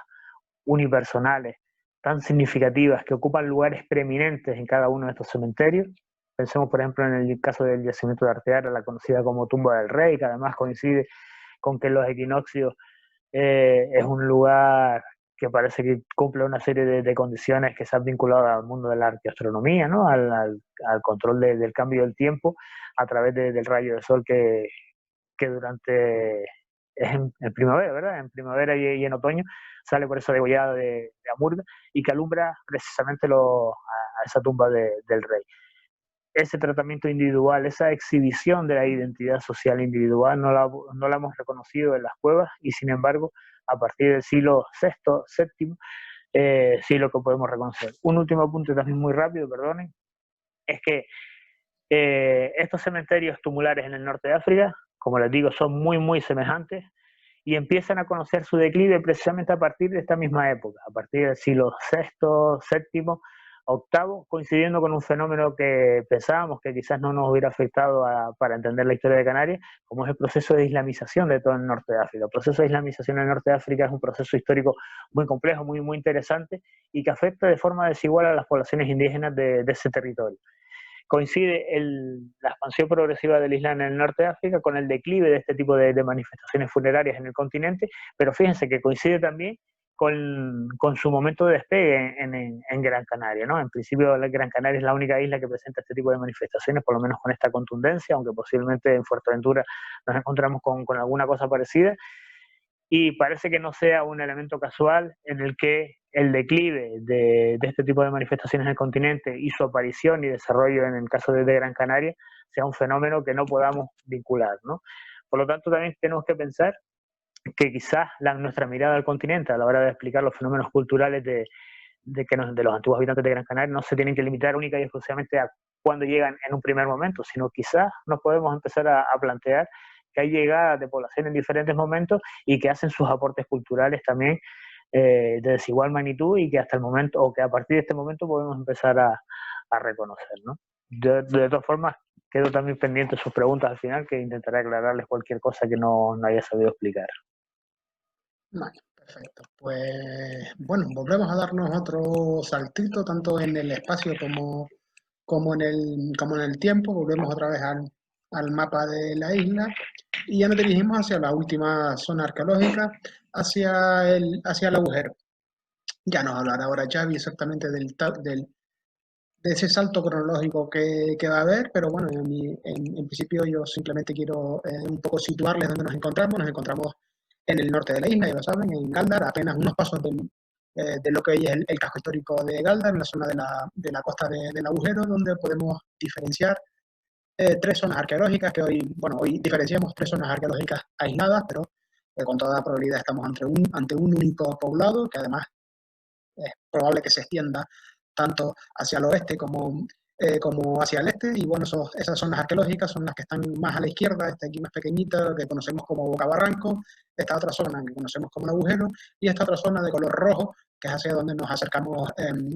unipersonales tan significativas que ocupan lugares preeminentes en cada uno de estos cementerios. Pensemos, por ejemplo, en el caso del yacimiento de Arteara, la conocida como Tumba del Rey, que además coincide con que en los equinoccios es un lugar que parece que cumple una serie de condiciones que se han vinculado al mundo de la arqueoastronomía, ¿no? al control del cambio del tiempo a través del rayo de sol que durante es en primavera, ¿verdad? En primavera y en otoño sale por esa degollada de Amurga, y que alumbra precisamente a esa tumba del rey. Ese tratamiento individual, esa exhibición de la identidad social individual no la hemos reconocido en las cuevas, y sin embargo a partir del siglo VI, VII, sí lo que podemos reconocer. Un último apunte también muy rápido, perdonen, es que estos cementerios tumulares en el norte de África, como les digo, son muy, muy semejantes, y empiezan a conocer su declive precisamente a partir de esta misma época, a partir del siglo VI, VII, Octavo, coincidiendo con un fenómeno que pensábamos que quizás no nos hubiera afectado para entender la historia de Canarias, como es el proceso de islamización de todo el norte de África. El proceso de islamización en el norte de África es un proceso histórico muy complejo, muy interesante, y que afecta de forma desigual a las poblaciones indígenas de ese territorio. Coincide la expansión progresiva del Islam en el norte de África con el declive de este tipo de manifestaciones funerarias en el continente, pero fíjense que coincide también con su momento de despegue en Gran Canaria, ¿no? En principio, Gran Canaria es la única isla que presenta este tipo de manifestaciones, por lo menos con esta contundencia, aunque posiblemente en Fuerteventura nos encontramos con alguna cosa parecida, y parece que no sea un elemento casual en el que el declive de este tipo de manifestaciones en el continente y su aparición y desarrollo en el caso de Gran Canaria sea un fenómeno que no podamos vincular, ¿no? Por lo tanto, también tenemos que pensar que quizás nuestra mirada al continente a la hora de explicar los fenómenos culturales de los antiguos habitantes de Gran Canaria no se tienen que limitar única y exclusivamente a cuando llegan en un primer momento, sino quizás nos podemos empezar a plantear que hay llegadas de población en diferentes momentos y que hacen sus aportes culturales también de desigual magnitud y que hasta el momento, o que a partir de este momento podemos empezar a reconocer, ¿no? De todas formas, quedo también pendiente de sus preguntas al final, que intentaré aclararles cualquier cosa que no haya sabido explicar. Vale, perfecto. Pues bueno, volvemos a darnos otro saltito, tanto en el espacio como en el tiempo. Volvemos otra vez al mapa de la isla y ya nos dirigimos hacia la última zona arqueológica, hacia el agujero. Ya nos hablará ahora Xavi exactamente de ese salto cronológico que va a haber, pero bueno, en principio yo simplemente quiero un poco situarles dónde nos encontramos. Nos encontramos en el norte de la isla, ya lo saben, en Galdar, apenas unos pasos de lo que hoy es el casco histórico de Galdar, en la zona de la costa del agujero, donde podemos diferenciar tres zonas arqueológicas que hoy diferenciamos tres zonas arqueológicas aisladas, pero con toda probabilidad estamos ante un único poblado, que además es probable que se extienda tanto hacia el oeste como hacia el este, y bueno, esas zonas arqueológicas son las que están más a la izquierda, esta aquí más pequeñita, que conocemos como Boca Barranco, esta otra zona que conocemos como el agujero, y esta otra zona de color rojo, que es hacia donde nos acercamos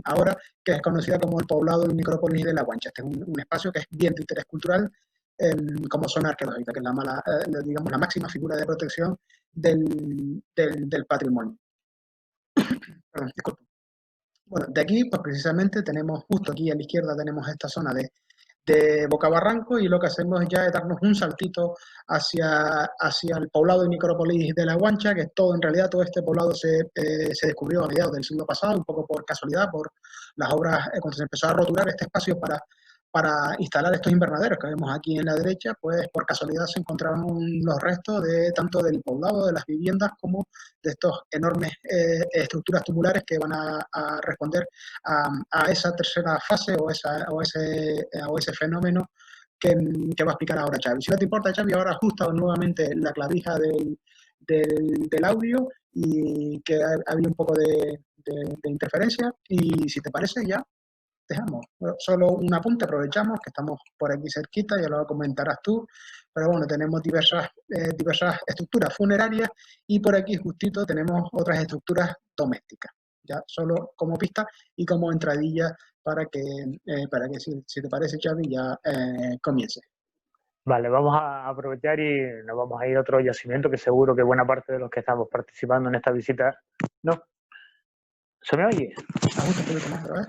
ahora, que es conocida como el poblado del Micrópolis de La Guancha. Este es un espacio que es bien de interés cultural como zona arqueológica, que es digamos, la máxima figura de protección del patrimonio. Perdón, disculpe. Bueno, de aquí, pues precisamente tenemos, justo aquí a la izquierda tenemos esta zona de Boca Barranco, y lo que hacemos ya es darnos un saltito hacia el poblado de Micrópolis de La Guancha, que en realidad todo este poblado se descubrió a mediados del siglo pasado, un poco por casualidad, por las obras, cuando se empezó a roturar este espacio para instalar estos invernaderos que vemos aquí en la derecha, pues por casualidad se encontraron los restos tanto del poblado, de las viviendas, como de estas enormes estructuras tumulares que van a responder a esa tercera fase o ese fenómeno que va a explicar ahora Xavi. Si no te importa, Xavi, ahora ajusta nuevamente la clavija del audio, y que había un poco de interferencia, y si te parece ya dejamos. Bueno, solo un apunte, aprovechamos que estamos por aquí cerquita, ya lo comentarás tú, pero bueno, tenemos diversas estructuras funerarias, y por aquí justito tenemos otras estructuras domésticas, ya solo como pista y como entradilla para que si te parece, Xavi, ya comience. Vale, vamos a aprovechar y nos vamos a ir a otro yacimiento que seguro que buena parte de los que estamos participando en esta visita... ¿No? ¿Se me oye? Ajusta un poquito más, ¿verdad?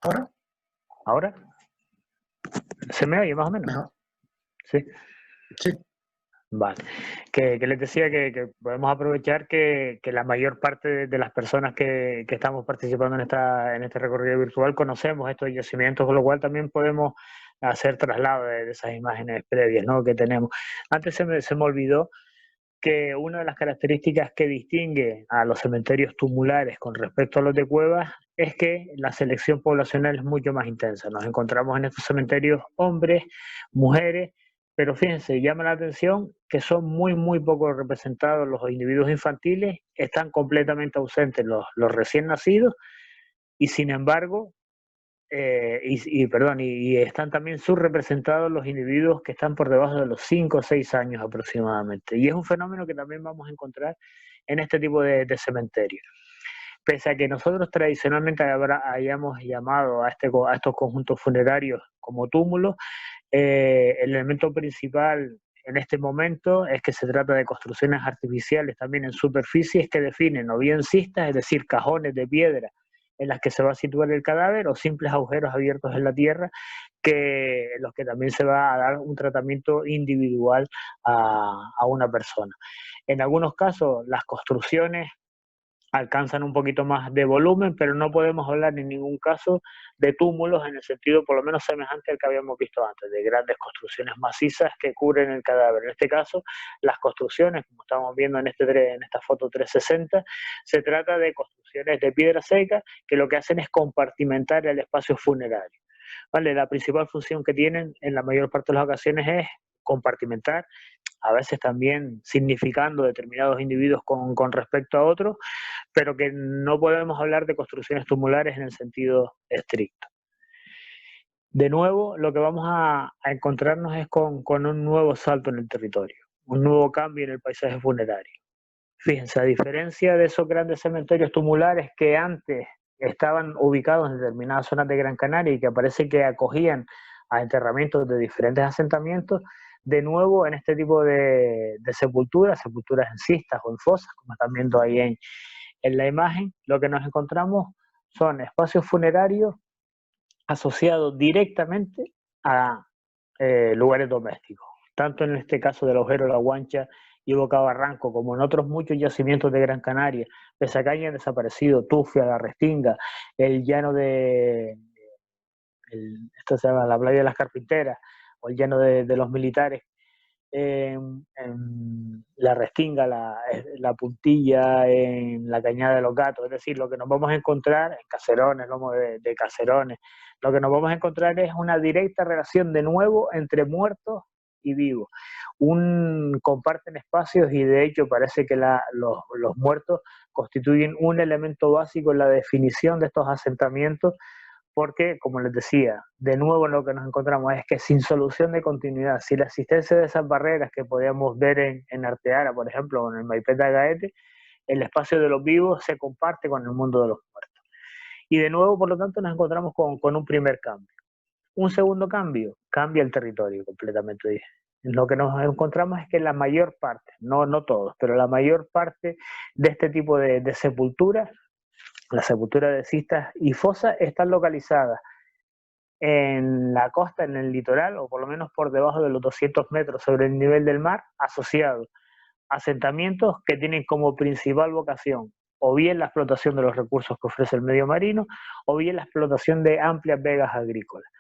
¿Ahora? ¿Ahora? ¿Se me oye más o menos? Mejor. Sí. Sí. Vale. Que les decía que podemos aprovechar que la mayor parte de las personas que estamos participando en este recorrido virtual conocemos estos yacimientos, con lo cual también podemos hacer traslado de esas imágenes previas, ¿no?, que tenemos. Antes se me olvidó que una de las características que distingue a los cementerios tumulares con respecto a los de cuevas es que la selección poblacional es mucho más intensa. Nos encontramos en estos cementerios hombres, mujeres, pero fíjense, llama la atención que son muy poco representados los individuos infantiles, están completamente ausentes los recién nacidos, y sin embargo, y están también subrepresentados los individuos que están por debajo de los 5 o 6 años aproximadamente. Y es un fenómeno que también vamos a encontrar en este tipo de cementerios. Pese a que nosotros tradicionalmente hayamos llamado a estos conjuntos funerarios como túmulos, el elemento principal en este momento es que se trata de construcciones artificiales también en superficies que definen o bien cistas, es decir, cajones de piedra en las que se va a situar el cadáver, o simples agujeros abiertos en la tierra en los que también se va a dar un tratamiento individual a una persona. En algunos casos las construcciones alcanzan un poquito más de volumen, pero no podemos hablar en ningún caso de túmulos en el sentido por lo menos semejante al que habíamos visto antes, de grandes construcciones macizas que cubren el cadáver. En este caso, las construcciones, como estamos viendo en esta foto 360, se trata de construcciones de piedra seca que lo que hacen es compartimentar el espacio funerario. ¿Vale? La principal función que tienen en la mayor parte de las ocasiones es compartimentar, a veces también significando determinados individuos con respecto a otros, pero que no podemos hablar de construcciones tumulares en el sentido estricto. De nuevo, lo que vamos a encontrarnos es con un nuevo salto en el territorio, un nuevo cambio en el paisaje funerario. Fíjense, a diferencia de esos grandes cementerios tumulares que antes estaban ubicados en determinadas zonas de Gran Canaria y que parece que acogían a enterramientos de diferentes asentamientos, de nuevo en este tipo de sepulturas en cistas o en fosas, como están viendo ahí en la imagen, lo que nos encontramos son espacios funerarios asociados directamente a lugares domésticos, tanto en este caso del agujero de la Guancha y Boca Barranco, como en otros muchos yacimientos de Gran Canaria, pese a que hayan desaparecido Tufia, La Restinga, el llano esto se llama la playa de las Carpinteras, o el llano de los militares, en La Restinga, la Puntilla, en la Cañada de los Gatos. Es decir, lo que nos vamos a encontrar en Caserones, lomo de Caserones, lo que nos vamos a encontrar es una directa relación de nuevo entre muertos y vivos. Comparten espacios y de hecho parece que los muertos constituyen un elemento básico en la definición de estos asentamientos, porque, como les decía, de nuevo lo que nos encontramos es que sin solución de continuidad, sin la existencia de esas barreras que podíamos ver en Arteara, por ejemplo, o en el Maipeta de Gaete, el espacio de los vivos se comparte con el mundo de los muertos. Y de nuevo, por lo tanto, nos encontramos con un primer cambio. Un segundo cambio, cambia el territorio completamente. Lo que nos encontramos es que la mayor parte, no todos, pero la mayor parte de este tipo de sepulturas, las sepulturas de cistas y fosas, están localizadas en la costa, en el litoral, o por lo menos por debajo de los 200 metros sobre el nivel del mar, asociados a asentamientos que tienen como principal vocación o bien la explotación de los recursos que ofrece el medio marino, o bien la explotación de amplias vegas agrícolas.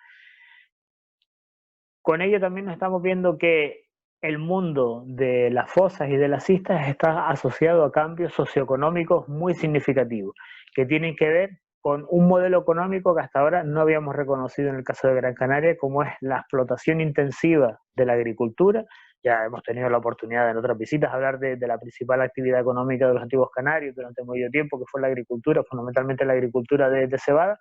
Con ello también nos estamos viendo que el mundo de las fosas y de las cistas está asociado a cambios socioeconómicos muy significativos, que tienen que ver con un modelo económico que hasta ahora no habíamos reconocido en el caso de Gran Canaria, como es la explotación intensiva de la agricultura. Ya hemos tenido la oportunidad en otras visitas hablar de la principal actividad económica de los antiguos canarios durante mucho tiempo, que fue la agricultura, fundamentalmente la agricultura de cebada,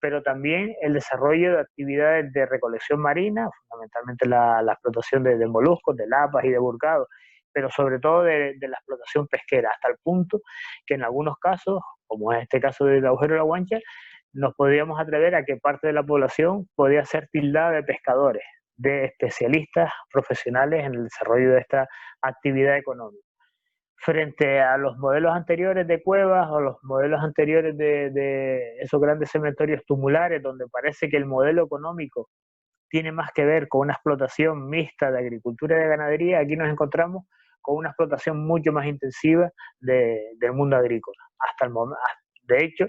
pero también el desarrollo de actividades de recolección marina, fundamentalmente la explotación de moluscos, de lapas y de burcados, pero sobre todo de la explotación pesquera, hasta el punto que en algunos casos, como es este caso del agujero de la Guancha, nos podríamos atrever a que parte de la población podía ser tildada de pescadores, de especialistas profesionales en el desarrollo de esta actividad económica. Frente a los modelos anteriores de cuevas o los modelos anteriores de esos grandes cementerios tumulares, donde parece que el modelo económico tiene más que ver con una explotación mixta de agricultura y de ganadería, aquí nos encontramos con una explotación mucho más intensiva del mundo agrícola. Hasta el momento, de hecho,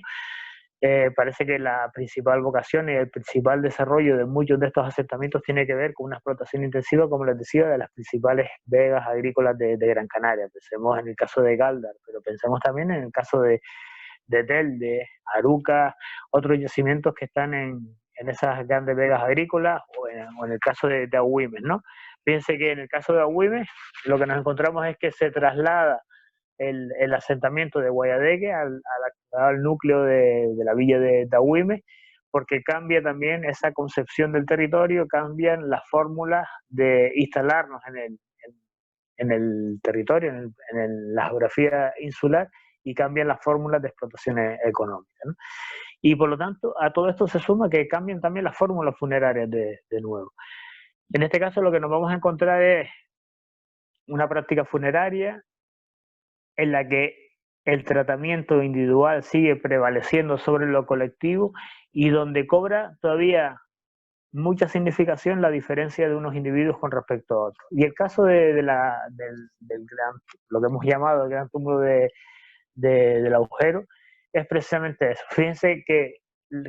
parece que la principal vocación y el principal desarrollo de muchos de estos asentamientos tiene que ver con una explotación intensiva, como les decía, de las principales vegas agrícolas de Gran Canaria. Pensemos en el caso de Galdar, pero pensemos también en el caso de Telde, Aruca, otros yacimientos que están en esas grandes vegas agrícolas, o en el caso de Agüimes, ¿no? Fíjense que en el caso de Agüimes lo que nos encontramos es que se traslada el asentamiento de Guayadeque al núcleo de la villa de Agüimes, porque cambia también esa concepción del territorio, cambian las fórmulas de instalarnos en el territorio, en la geografía insular, y cambian las fórmulas de explotación económica, ¿no? Y por lo tanto, a todo esto se suma que cambian también las fórmulas funerarias de nuevo. En este caso lo que nos vamos a encontrar es una práctica funeraria en la que el tratamiento individual sigue prevaleciendo sobre lo colectivo y donde cobra todavía mucha significación la diferencia de unos individuos con respecto a otros. Y el caso del gran, lo que hemos llamado el gran túmulo del agujero, es precisamente eso. Fíjense que,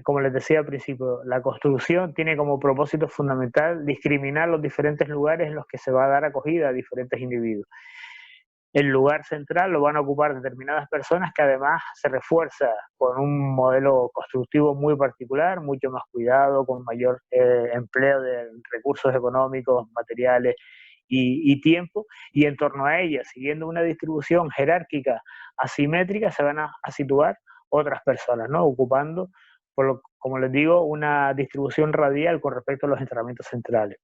como les decía al principio, la construcción tiene como propósito fundamental discriminar los diferentes lugares en los que se va a dar acogida a diferentes individuos. El lugar central lo van a ocupar determinadas personas que además se refuerza con un modelo constructivo muy particular, mucho más cuidado, con mayor empleo de recursos económicos, materiales y tiempo, y en torno a ella, siguiendo una distribución jerárquica asimétrica, se van a situar otras personas, ¿no? Ocupando, como les digo, una distribución radial con respecto a los enterramientos centrales.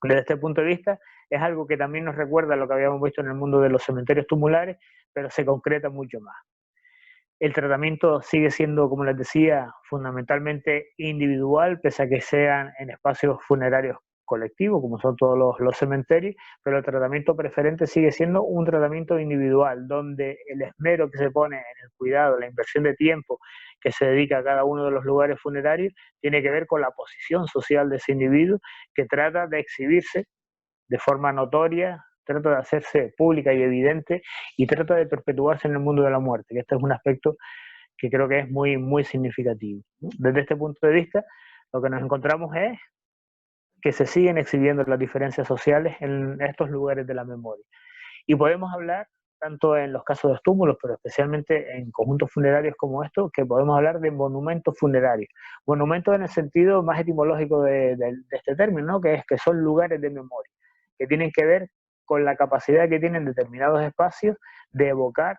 Desde este punto de vista, es algo que también nos recuerda a lo que habíamos visto en el mundo de los cementerios tumulares, pero se concreta mucho más. El tratamiento sigue siendo, como les decía, fundamentalmente individual, pese a que sean en espacios funerarios colectivos, como son todos los cementerios, pero el tratamiento preferente sigue siendo un tratamiento individual, donde el esmero que se pone en el cuidado, la inversión de tiempo que se dedica a cada uno de los lugares funerarios, tiene que ver con la posición social de ese individuo, que trata de exhibirse de forma notoria, trata de hacerse pública y evidente y trata de perpetuarse en el mundo de la muerte, que este es un aspecto que creo que es muy, muy significativo. Desde este punto de vista, lo que nos encontramos es que se siguen exhibiendo las diferencias sociales en estos lugares de la memoria. Y podemos hablar, tanto en los casos de los túmulos, pero especialmente en conjuntos funerarios como estos, que podemos hablar de monumentos funerarios. Monumentos en el sentido más etimológico de este término, ¿no? Que son lugares de memoria, que tienen que ver con la capacidad que tienen determinados espacios de evocar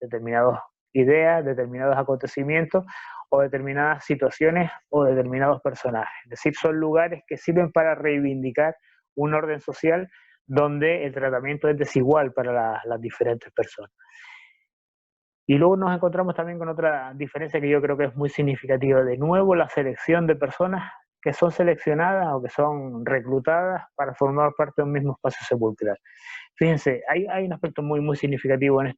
determinadas ideas, determinados acontecimientos o determinadas situaciones o determinados personajes. Es decir, son lugares que sirven para reivindicar un orden social donde el tratamiento es desigual para las diferentes personas. Y luego nos encontramos también con otra diferencia que yo creo que es muy significativa. De nuevo, la selección de personas que son seleccionadas o que son reclutadas para formar parte de un mismo espacio sepulcral. Fíjense, hay un aspecto muy, muy significativo en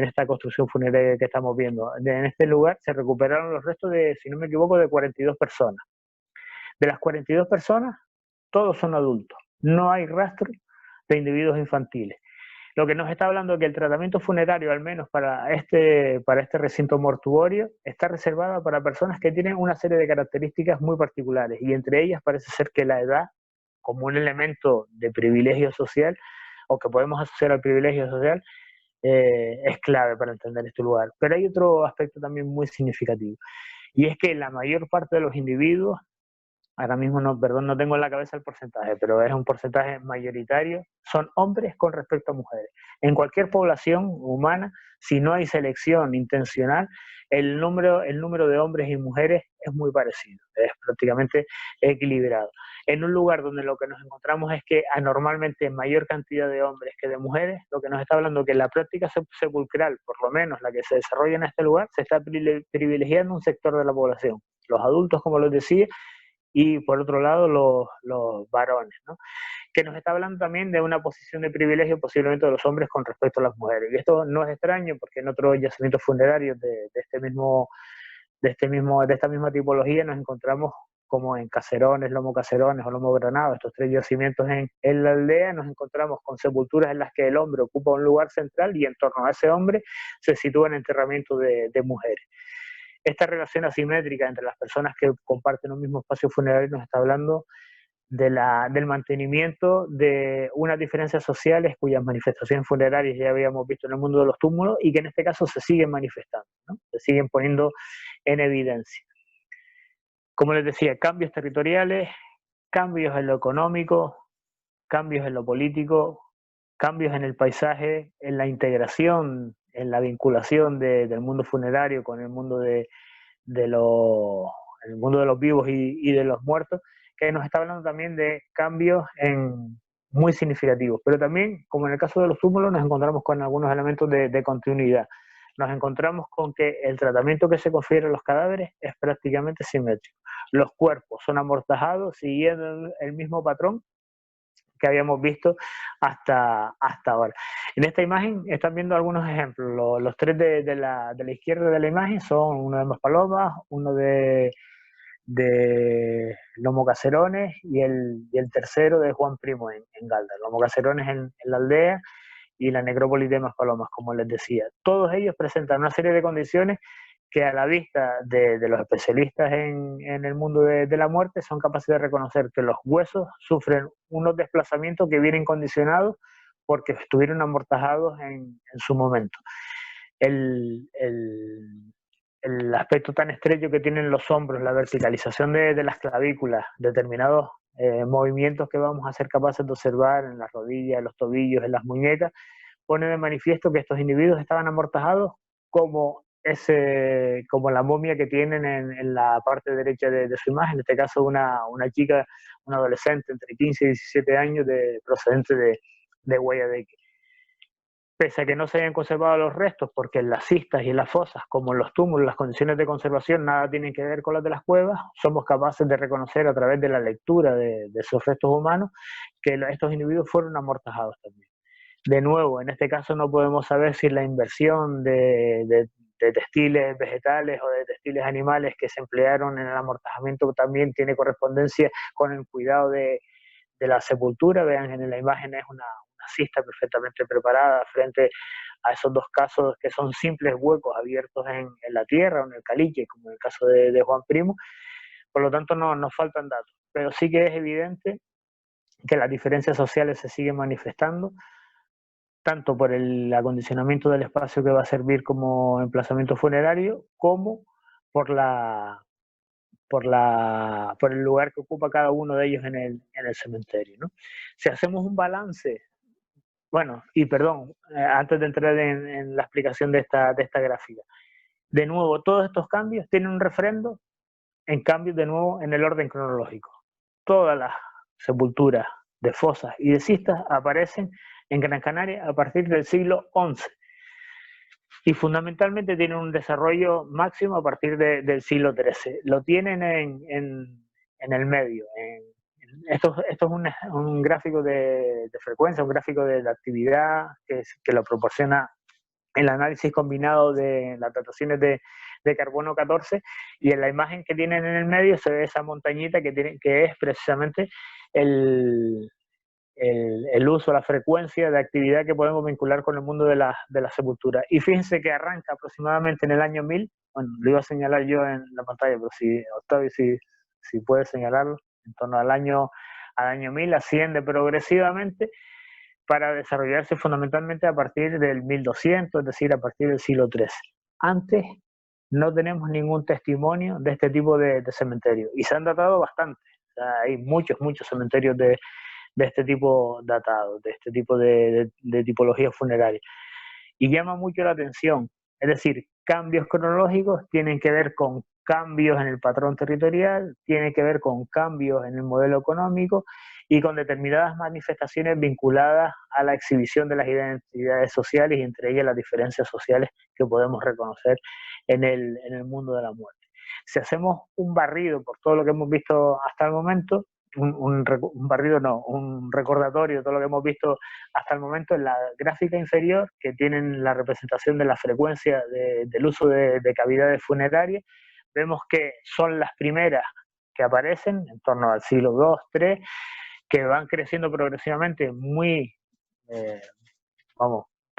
esta construcción funeraria que estamos viendo. En este lugar se recuperaron los restos de, si no me equivoco, de 42 personas. De las 42 personas, todos son adultos. No hay rastro de individuos infantiles. Lo que nos está hablando es que el tratamiento funerario, al menos para este recinto mortuorio, está reservado para personas que tienen una serie de características muy particulares, y entre ellas parece ser que la edad, como un elemento de privilegio social, o que podemos asociar al privilegio social, es clave para entender este lugar. Pero hay otro aspecto también muy significativo, y es que la mayor parte de los individuos, ahora mismo no, perdón, no tengo en la cabeza el porcentaje, pero es un porcentaje mayoritario, son hombres con respecto a mujeres. En cualquier población humana, si no hay selección intencional, el número de hombres y mujeres es muy parecido, es prácticamente equilibrado. En un lugar donde lo que nos encontramos es que anormalmente mayor cantidad de hombres que de mujeres, lo que nos está hablando es que la práctica sepulcral, por lo menos la que se desarrolla en este lugar, se está privilegiando un sector de la población. Los adultos, como les decía, y por otro lado los varones, ¿no? Que nos está hablando también de una posición de privilegio posiblemente de los hombres con respecto a las mujeres. Y esto no es extraño porque en otros yacimientos funerarios de esta misma tipología nos encontramos, como en Caserones, Lomo Caserones o Lomo Granado, estos tres yacimientos en la aldea, nos encontramos con sepulturas en las que el hombre ocupa un lugar central y en torno a ese hombre se sitúa el enterramiento de mujeres. Esta relación asimétrica entre las personas que comparten un mismo espacio funerario nos está hablando del mantenimiento de unas diferencias sociales cuyas manifestaciones funerarias ya habíamos visto en el mundo de los túmulos y que en este caso se siguen manifestando, ¿no? Se siguen poniendo en evidencia. Como les decía, cambios territoriales, cambios en lo económico, cambios en lo político, cambios en el paisaje, en la integración, en la vinculación del mundo funerario con el mundo el mundo de los vivos y de los muertos, que nos está hablando también de cambios muy significativos. Pero también, como en el caso de los túmulos, nos encontramos con algunos elementos de continuidad. nos encontramos con que el tratamiento que se confiere a los cadáveres es prácticamente simétrico. Los cuerpos son amortajados siguiendo el mismo patrón que habíamos visto hasta ahora. En esta imagen están viendo algunos ejemplos. Los tres de la izquierda de la imagen son uno de Maspalomas, uno de Lomo Caserones y el tercero de Juan Primo en Galdar. Lomo Caserones en la aldea y la necrópolis de Maspalomas, como les decía. Todos ellos presentan una serie de condiciones que a la vista de los especialistas en el mundo de la muerte son capaces de reconocer que los huesos sufren unos desplazamientos que vienen condicionados porque estuvieron amortajados en su momento. El aspecto tan estrecho que tienen los hombros, la verticalización de las clavículas, determinados movimientos que vamos a ser capaces de observar en las rodillas, en los tobillos, en las muñecas, pone de manifiesto que estos individuos estaban amortajados como la momia que tienen en la parte derecha de su imagen, en este caso una chica, una adolescente entre 15 y 17 años procedente de Guayadeque. Pese a que no se hayan conservado los restos, porque en las cistas y en las fosas, como en los túmulos, las condiciones de conservación nada tienen que ver con las de las cuevas, somos capaces de reconocer a través de la lectura de esos restos humanos que estos individuos fueron amortajados también. De nuevo, en este caso no podemos saber si la inversión de textiles vegetales o de textiles animales que se emplearon en el amortajamiento también tiene correspondencia con el cuidado de la sepultura. Vean, en la imagen es una cista perfectamente preparada frente a esos dos casos que son simples huecos abiertos en la tierra o en el caliche, como en el caso de Juan Primo. Por lo tanto, no nos faltan datos, pero sí que es evidente que las diferencias sociales se siguen manifestando, tanto por el acondicionamiento del espacio que va a servir como emplazamiento funerario, como por el lugar que ocupa cada uno de ellos en el cementerio, ¿no? Si hacemos un balance, bueno, y perdón, antes de entrar en la explicación de esta gráfica, de nuevo, todos estos cambios tienen un refrendo en cambios de nuevo en el orden cronológico. Todas las sepulturas de fosas y de cistas aparecen en Gran Canaria a partir del siglo XI y fundamentalmente tienen un desarrollo máximo a partir del siglo XIII. Lo tienen en el medio. Esto es un gráfico de frecuencia, un gráfico de la actividad que lo proporciona el análisis combinado de las dataciones de carbono 14, y en la imagen que tienen en el medio se ve esa montañita que es precisamente el uso, la frecuencia de actividad que podemos vincular con el mundo de la sepultura. Y fíjense que arranca aproximadamente en el año 1000, bueno, lo iba a señalar yo en la pantalla, pero Octavio, si puede señalarlo, en torno al año 1000 asciende progresivamente para desarrollarse fundamentalmente a partir del 1200, es decir, a partir del siglo XIII. Antes no tenemos ningún testimonio de este tipo de cementerios, y se han datado bastante. O sea, hay muchos cementerios de este tipo datados, de este tipo de tipología funeraria. Y llama mucho la atención, es decir, cambios cronológicos tienen que ver con cambios en el patrón territorial, tienen que ver con cambios en el modelo económico y con determinadas manifestaciones vinculadas a la exhibición de las identidades sociales y entre ellas las diferencias sociales que podemos reconocer en el mundo de la muerte. Si hacemos un barrido por todo lo que hemos visto hasta el momento, un recordatorio de todo lo que hemos visto hasta el momento, en la gráfica inferior, que tienen la representación de la frecuencia del uso de cavidades funerarias, vemos que son las primeras que aparecen en torno al siglo II, III, que van creciendo progresivamente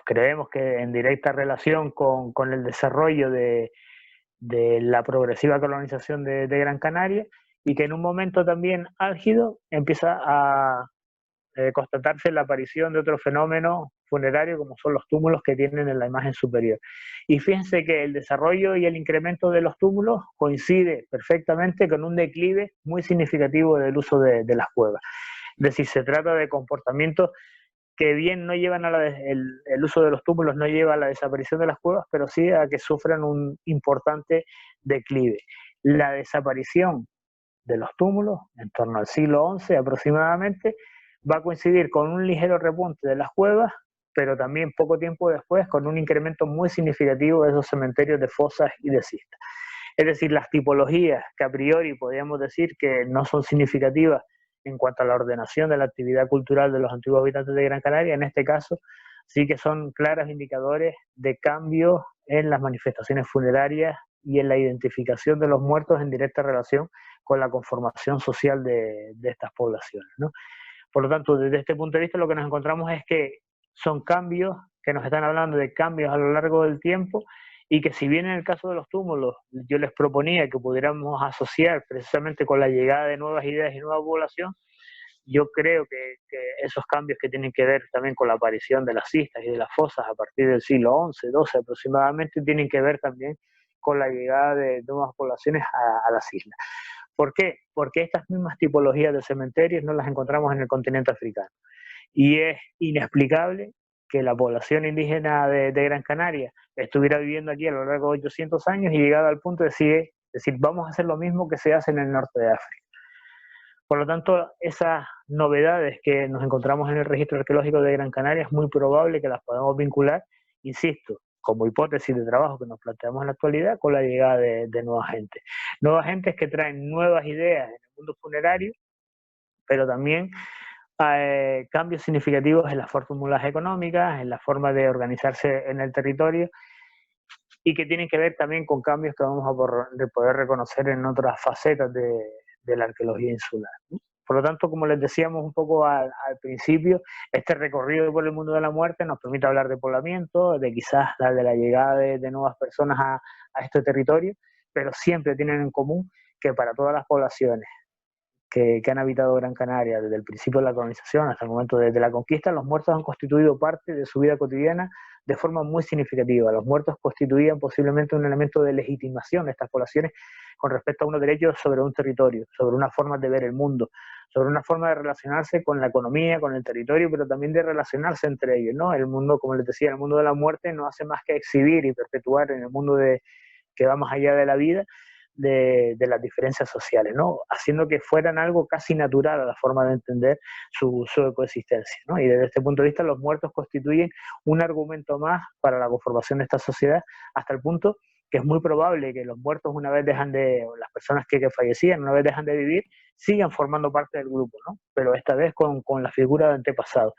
creemos que en directa relación con el desarrollo de la progresiva colonización de Gran Canaria, y que en un momento también álgido empieza a constatarse la aparición de otro fenómeno funerario como son los túmulos que tienen en la imagen superior. Y fíjense que el desarrollo y el incremento de los túmulos coincide perfectamente con un declive muy significativo del uso de las cuevas. Es decir, se trata de comportamientos que bien no llevan el uso de los túmulos no lleva a la desaparición de las cuevas, pero sí a que sufran un importante declive. La desaparición de los túmulos, en torno al siglo XI aproximadamente, va a coincidir con un ligero repunte de las cuevas pero también poco tiempo después con un incremento muy significativo de esos cementerios de fosas y de cistas. Es decir, las tipologías que a priori podríamos decir que no son significativas en cuanto a la ordenación de la actividad cultural de los antiguos habitantes de Gran Canaria, en este caso sí que son claros indicadores de cambio en las manifestaciones funerarias y en la identificación de los muertos en directa relación con la conformación social de estas poblaciones, ¿no? Por lo tanto, desde este punto de vista lo que nos encontramos es que son cambios que nos están hablando de cambios a lo largo del tiempo, y que si bien en el caso de los túmulos yo les proponía que pudiéramos asociar precisamente con la llegada de nuevas ideas y nueva población, yo creo que esos cambios que tienen que ver también con la aparición de las cistas y de las fosas a partir del siglo XI, XII aproximadamente, tienen que ver también con la llegada de nuevas poblaciones a las islas. ¿Por qué? Porque estas mismas tipologías de cementerios no las encontramos en el continente africano. Y es inexplicable que la población indígena de Gran Canaria estuviera viviendo aquí a lo largo de 800 años y llegado al punto de decir, vamos a hacer lo mismo que se hace en el norte de África. Por lo tanto, esas novedades que nos encontramos en el registro arqueológico de Gran Canaria es muy probable que las podamos vincular, insisto, como hipótesis de trabajo que nos planteamos en la actualidad, con la llegada de nueva gente. Nuevas gentes que traen nuevas ideas en el mundo funerario, pero también cambios significativos en las fórmulas económicas, en la forma de organizarse en el territorio, y que tienen que ver también con cambios que vamos a poder reconocer en otras facetas de la arqueología insular, ¿no? Por lo tanto, como les decíamos un poco al principio, este recorrido por el mundo de la muerte nos permite hablar de poblamiento, de quizás de la llegada de nuevas personas a este territorio, pero siempre tienen en común que para todas las poblaciones que han habitado Gran Canaria desde el principio de la colonización hasta el momento de la conquista, los muertos han constituido parte de su vida cotidiana de forma muy significativa. Los muertos constituían posiblemente un elemento de legitimación de estas poblaciones con respecto a unos derechos sobre un territorio, sobre una forma de ver el mundo, sobre una forma de relacionarse con la economía, con el territorio, pero también de relacionarse entre ellos, ¿no? El mundo, como les decía, el mundo de la muerte no hace más que exhibir y perpetuar en el mundo que va más allá de la vida, de las diferencias sociales, ¿no? Haciendo que fueran algo casi natural a la forma de entender su coexistencia, ¿no? Y desde este punto de vista los muertos constituyen un argumento más para la conformación de esta sociedad, hasta el punto que es muy probable que los muertos, una vez las personas que fallecían, una vez dejan de vivir, sigan formando parte del grupo, ¿no? Pero esta vez con la figura de antepasado.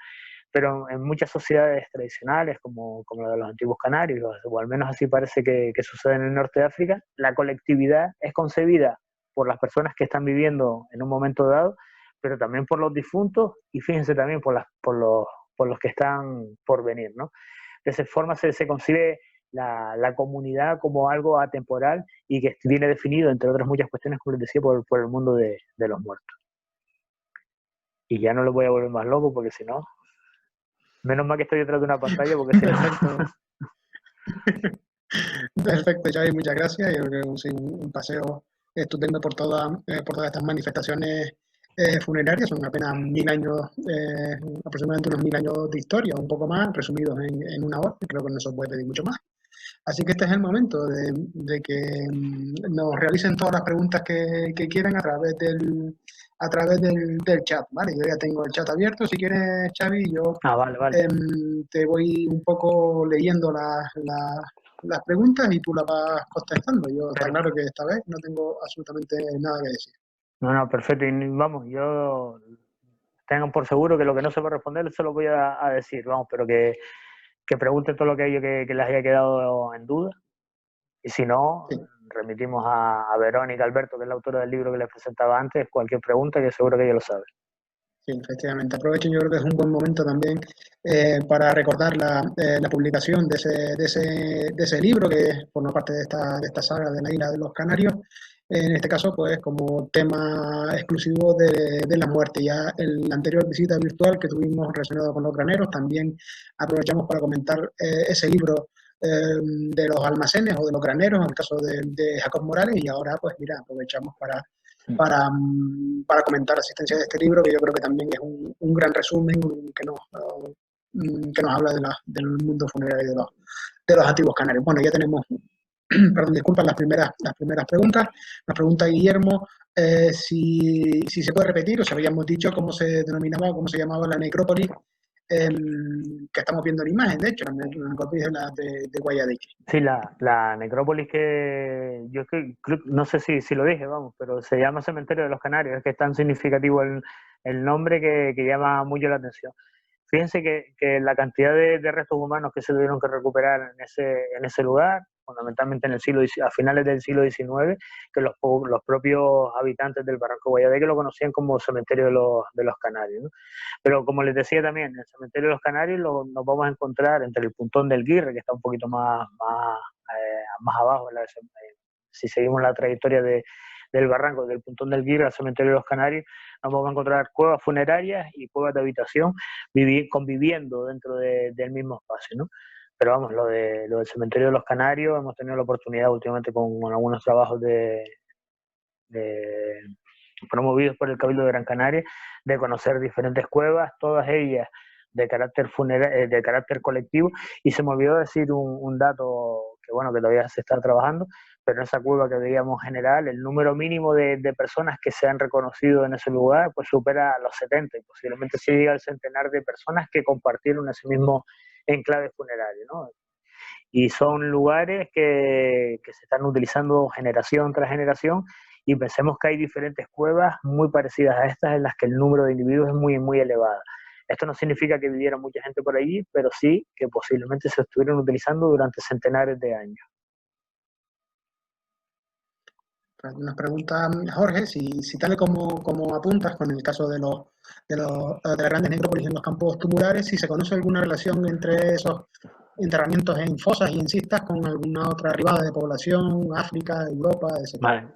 Pero en muchas sociedades tradicionales, como la de los antiguos canarios, o al menos así parece que sucede en el norte de África, la colectividad es concebida por las personas que están viviendo en un momento dado, pero también por los difuntos, y fíjense también por los que están por venir, ¿no? De esa forma se concibe la comunidad como algo atemporal y que viene definido, entre otras muchas cuestiones, como les decía, por el mundo de los muertos. Y ya no lo voy a volver más loco, porque si no... Menos mal que estoy detrás de una pantalla, porque si no... Perfecto, Xavi, muchas gracias. Yo creo que un paseo estupendo por todas estas manifestaciones funerarias. Son apenas 1000 años, aproximadamente unos 1000 años de historia, un poco más, resumidos en una hora. Creo que no se puede pedir mucho más. Así que este es el momento de que nos realicen todas las preguntas que quieran a través del chat, ¿vale? Yo ya tengo el chat abierto. Si quieres, Xavi, yo vale. te voy un poco leyendo las preguntas y tú las vas contestando. Está claro que esta vez no tengo absolutamente nada que decir. No, perfecto. Y vamos, yo tengan por seguro que lo que no se va a responder se lo voy a decir, vamos, pero que pregunten todo lo que les haya quedado en duda. Y si no, sí, remitimos a Verónica Alberto, que es la autora del libro que les presentaba antes, cualquier pregunta, que seguro que ella lo sabe. Sí, efectivamente. Aprovecho, yo creo que es un buen momento también para recordar la publicación de ese libro que forma parte de esta saga de la Isla de los Canarios. En este caso, pues como tema exclusivo de la muerte. Ya en la anterior visita virtual que tuvimos relacionado con los graneros, también aprovechamos para comentar ese libro de los almacenes o de los graneros, en el caso de Jacob Morales, y ahora pues mira, aprovechamos para comentar la existencia de este libro, que yo creo que también es un gran resumen que nos habla del mundo funerario de los antiguos canarios. Bueno, ya tenemos, perdón, disculpas, las primeras preguntas. Nos pregunta Guillermo si se puede repetir, o si habíamos dicho cómo se denominaba, cómo se llamaba la necrópolis que estamos viendo en imagen, de hecho, la necrópolis de Guayaquil. Sí, la necrópolis que yo no sé si lo dije, vamos, pero se llama Cementerio de los Canarios, es que es tan significativo el nombre que llama mucho la atención. Fíjense que la cantidad de restos humanos que se tuvieron que recuperar en ese lugar, fundamentalmente a finales del siglo XIX, que los propios habitantes del Barranco Guayaquil lo conocían como Cementerio de los Canarios, ¿no? Pero como les decía también, en el Cementerio de los Canarios nos vamos a encontrar entre el Puntón del Guirre, que está un poquito más abajo, si seguimos la trayectoria del barranco, del Puntón del Guirre al Cementerio de los Canarios, nos vamos a encontrar cuevas funerarias y cuevas de habitación conviviendo dentro del mismo espacio, ¿no? Pero vamos, lo del Cementerio de los Canarios, hemos tenido la oportunidad últimamente con algunos trabajos promovidos por el Cabildo de Gran Canaria, de conocer diferentes cuevas, todas ellas de carácter colectivo, y se me olvidó decir un dato que todavía se está trabajando, pero en esa cueva que veíamos general, el número mínimo de personas que se han reconocido en ese lugar pues supera los 70 y posiblemente se llega al centenar de personas que compartieron ese mismo enclave funerario, ¿no? Y son lugares que se están utilizando generación tras generación, y pensemos que hay diferentes cuevas muy parecidas a estas en las que el número de individuos es muy, muy elevado. Esto no significa que viviera mucha gente por allí, pero sí que posiblemente se estuvieron utilizando durante centenares de años. Nos pregunta Jorge si tal como apuntas con el caso de las grandes necrópolis en los campos tumulares, si se conoce alguna relación entre esos enterramientos en fosas y en cistas con alguna otra arribada de población, África, Europa, etc. Vale.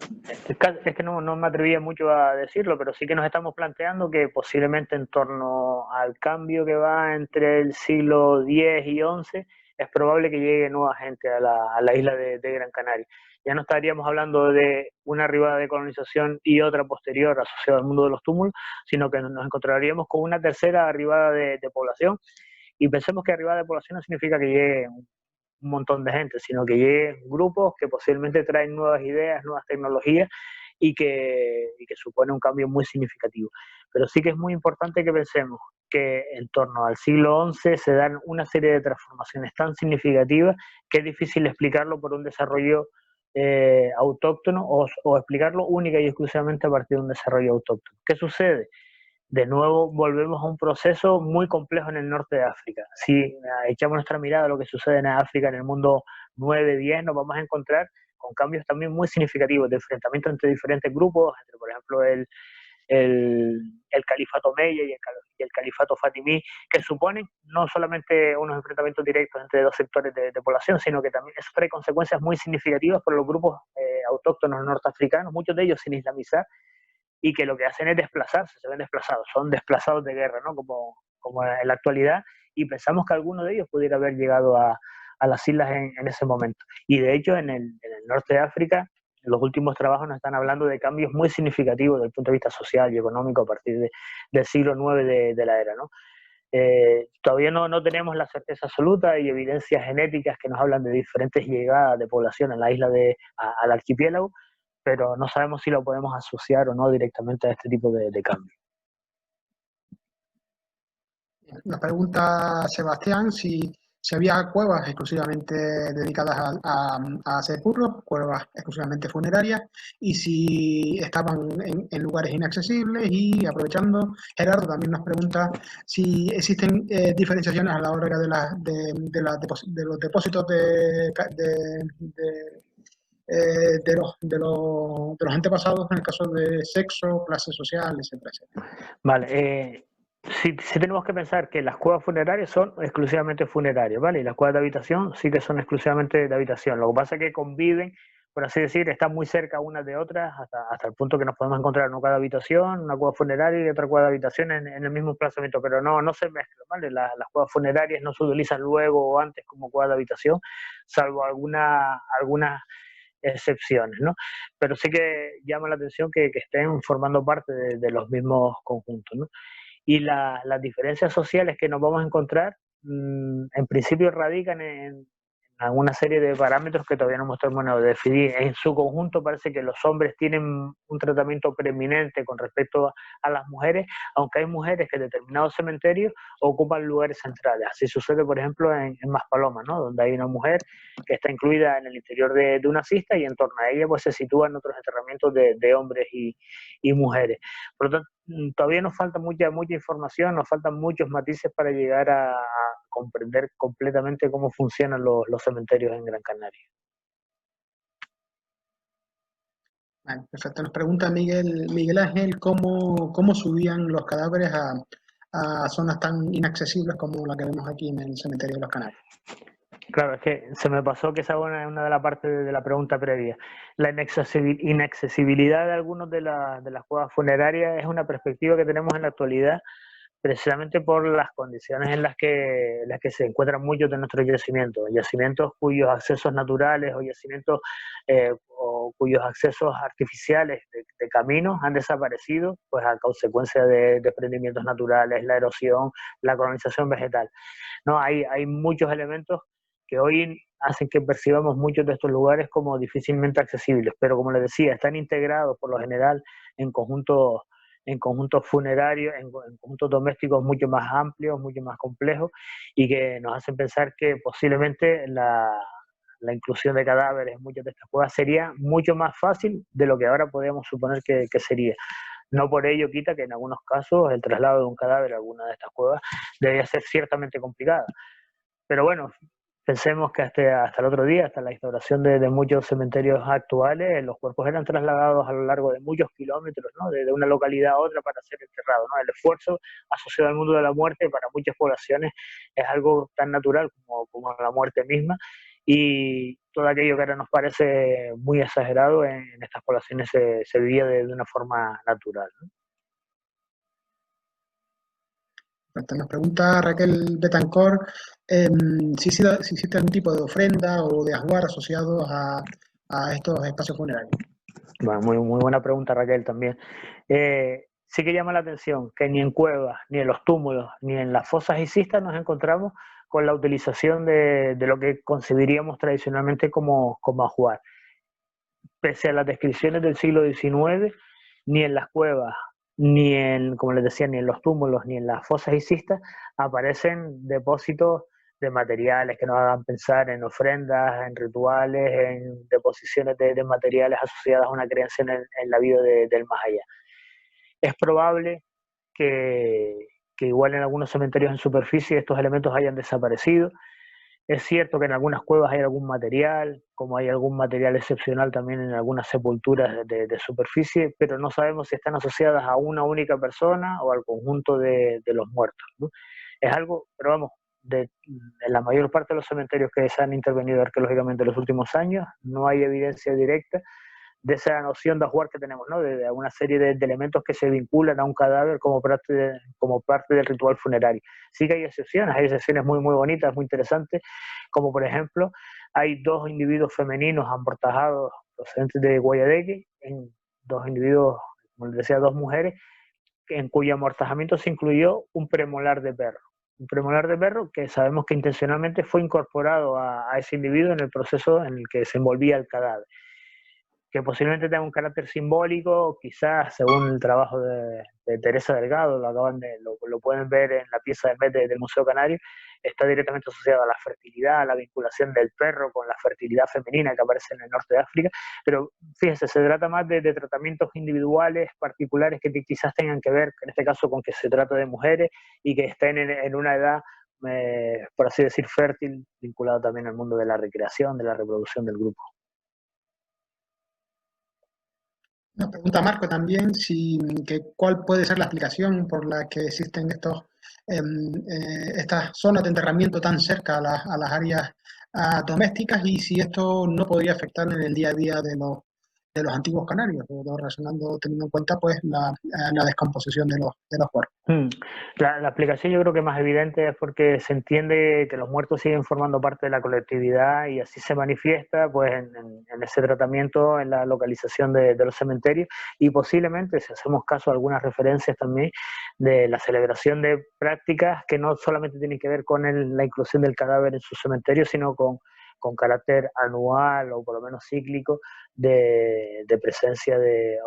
Es que no me atrevía mucho a decirlo, pero sí que nos estamos planteando que posiblemente en torno al cambio que va entre el siglo X y XI, es probable que llegue nueva gente a la isla de Gran Canaria. Ya no estaríamos hablando de una arribada de colonización y otra posterior asociada al mundo de los túmulos, sino que nos encontraríamos con una tercera arribada de población. Y pensemos que arribada de población no significa que llegue un montón de gente, sino que lleguen grupos que posiblemente traen nuevas ideas, nuevas tecnologías y que supone un cambio muy significativo. Pero sí que es muy importante que pensemos que en torno al siglo XI se dan una serie de transformaciones tan significativas que es difícil explicarlo por un desarrollo autóctono o explicarlo única y exclusivamente a partir de un desarrollo autóctono. ¿Qué sucede? De nuevo volvemos a un proceso muy complejo en el norte de África. Si echamos nuestra mirada a lo que sucede en África en el mundo 9-10, nos vamos a encontrar con cambios también muy significativos de enfrentamiento entre diferentes grupos, entre por ejemplo el califato Meya y el califato Fatimí, que suponen no solamente unos enfrentamientos directos entre dos sectores de población, sino que también eso trae consecuencias muy significativas por los grupos autóctonos norteafricanos, muchos de ellos sin islamizar, y que lo que hacen es desplazarse, se ven desplazados, son desplazados de guerra, ¿no? Como en la actualidad, y pensamos que alguno de ellos pudiera haber llegado a las islas en ese momento. Y de hecho en el norte de África, los últimos trabajos nos están hablando de cambios muy significativos desde el punto de vista social y económico a partir del siglo IX de la era, ¿no? Todavía no tenemos la certeza absoluta y evidencias genéticas que nos hablan de diferentes llegadas de población en la isla al archipiélago, pero no sabemos si lo podemos asociar o no directamente a este tipo de cambio. Nos pregunta Sebastián si había cuevas exclusivamente dedicadas a sepulcros, cuevas exclusivamente funerarias, y si estaban en lugares inaccesibles. Y aprovechando, Gerardo también nos pregunta si existen diferenciaciones a la hora de los depósitos de los antepasados en el caso de sexo, clase social, etcétera, etcétera. Vale, sí tenemos que pensar que las cuevas funerarias son exclusivamente funerarias, ¿vale? Y las cuevas de habitación sí que son exclusivamente de habitación. Lo que pasa es que conviven, por así decir, están muy cerca unas de otras hasta el punto que nos podemos encontrar en una cueva de habitación, una cueva funeraria y otra cueva de habitación en el mismo emplazamiento, pero no se mezclan, ¿vale? Las cuevas funerarias no se utilizan luego o antes como cueva de habitación, salvo algunas excepciones, ¿no? Pero sí que llama la atención que estén formando parte de los mismos conjuntos, ¿no? Y las diferencias sociales que nos vamos a encontrar, en principio radican en alguna serie de parámetros que todavía no hemos terminado de definir. En su conjunto parece que los hombres tienen un tratamiento preeminente con respecto a las mujeres, aunque hay mujeres que en determinados cementerios ocupan lugares centrales. Así sucede, por ejemplo, en Maspalomas, ¿no? Donde hay una mujer que está incluida en el interior de una cista y en torno a ella pues se sitúan otros enterramientos de hombres y mujeres. Por lo tanto, todavía nos falta mucha información, nos faltan muchos matices para llegar a comprender completamente cómo funcionan los cementerios en Gran Canaria. Vale, perfecto. Nos pregunta Miguel Ángel cómo subían los cadáveres a zonas tan inaccesibles como la que vemos aquí en el cementerio de los Canarios. Claro, es que se me pasó que esa es una de las partes de la pregunta previa. La inaccesibilidad de algunos de las cuevas funerarias es una perspectiva que tenemos en la actualidad, precisamente por las condiciones en las que se encuentran muchos de nuestros yacimientos cuyos accesos naturales o yacimientos o cuyos accesos artificiales de caminos han desaparecido pues a consecuencia de desprendimientos naturales, la erosión, la colonización vegetal. No, hay muchos elementos que hoy hacen que percibamos muchos de estos lugares como difícilmente accesibles, pero como les decía, están integrados por lo general en conjuntos funerarios, en conjuntos domésticos mucho más amplios, mucho más complejos, y que nos hacen pensar que posiblemente la inclusión de cadáveres en muchas de estas cuevas sería mucho más fácil de lo que ahora podríamos suponer que sería. No por ello quita que en algunos casos el traslado de un cadáver a alguna de estas cuevas debería ser ciertamente complicada. Pero bueno, pensemos que hasta el otro día, hasta la instauración de muchos cementerios actuales, los cuerpos eran trasladados a lo largo de muchos kilómetros, ¿no? De una localidad a otra para ser enterrados, ¿no? El esfuerzo asociado al mundo de la muerte para muchas poblaciones es algo tan natural como la muerte misma, y todo aquello que ahora nos parece muy exagerado en estas poblaciones se vivía de una forma natural, ¿no? Nos pregunta Raquel Betancor si existe algún tipo de ofrenda o de ajuar asociado a estos espacios funerarios. Bueno, muy buena pregunta, Raquel, también. Sí que llama la atención que ni en cuevas, ni en los túmulos, ni en las fosas y cistas nos encontramos con la utilización de lo que concebiríamos tradicionalmente como ajuar. Pese a las descripciones del siglo XIX, ni en las cuevas, como les decía, ni en los túmulos, ni en las fosas y cistas aparecen depósitos de materiales que nos hagan pensar en ofrendas, en rituales, en deposiciones de materiales asociadas a una creencia en la vida del más allá. Es probable que igual en algunos cementerios en superficie estos elementos hayan desaparecido. Es cierto que en algunas cuevas hay algún material, como hay algún material excepcional también en algunas sepulturas de superficie, pero no sabemos si están asociadas a una única persona o al conjunto de los muertos, ¿no? Es algo, pero vamos, en la mayor parte de los cementerios que se han intervenido arqueológicamente en los últimos años, no hay evidencia directa de esa noción de ajuar que tenemos, ¿no? De una serie de elementos que se vinculan a un cadáver como parte del ritual funerario. Sí que hay excepciones muy bonitas, muy interesantes, como por ejemplo, hay dos individuos femeninos amortajados procedentes de Guayadeque, dos individuos, como les decía, dos mujeres, en cuyo amortajamiento se incluyó un premolar de perro. Un premolar de perro que sabemos que intencionalmente fue incorporado a ese individuo en el proceso en el que se envolvía el cadáver, que posiblemente tenga un carácter simbólico, quizás según el trabajo de Teresa Delgado, lo pueden ver en la pieza del Met del Museo Canario, está directamente asociado a la fertilidad, a la vinculación del perro con la fertilidad femenina que aparece en el norte de África, pero fíjense, se trata más de tratamientos individuales, particulares, que quizás tengan que ver, en este caso, con que se trata de mujeres y que estén en una edad, por así decir, fértil, vinculado también al mundo de la recreación, de la reproducción del grupo. Nos pregunta Marco también cuál puede ser la explicación por la que existen estas zonas de enterramiento tan cerca a las áreas domésticas, y si esto no podría afectar en el día a día de los antiguos canarios, teniendo en cuenta pues la descomposición de los cuerpos. La explicación yo creo que más evidente es porque se entiende que los muertos siguen formando parte de la colectividad y así se manifiesta pues en ese tratamiento, en la localización de los cementerios, y posiblemente, si hacemos caso a algunas referencias también de la celebración de prácticas que no solamente tienen que ver con la inclusión del cadáver en su cementerio, sino con con carácter anual o por lo menos cíclico de presencia de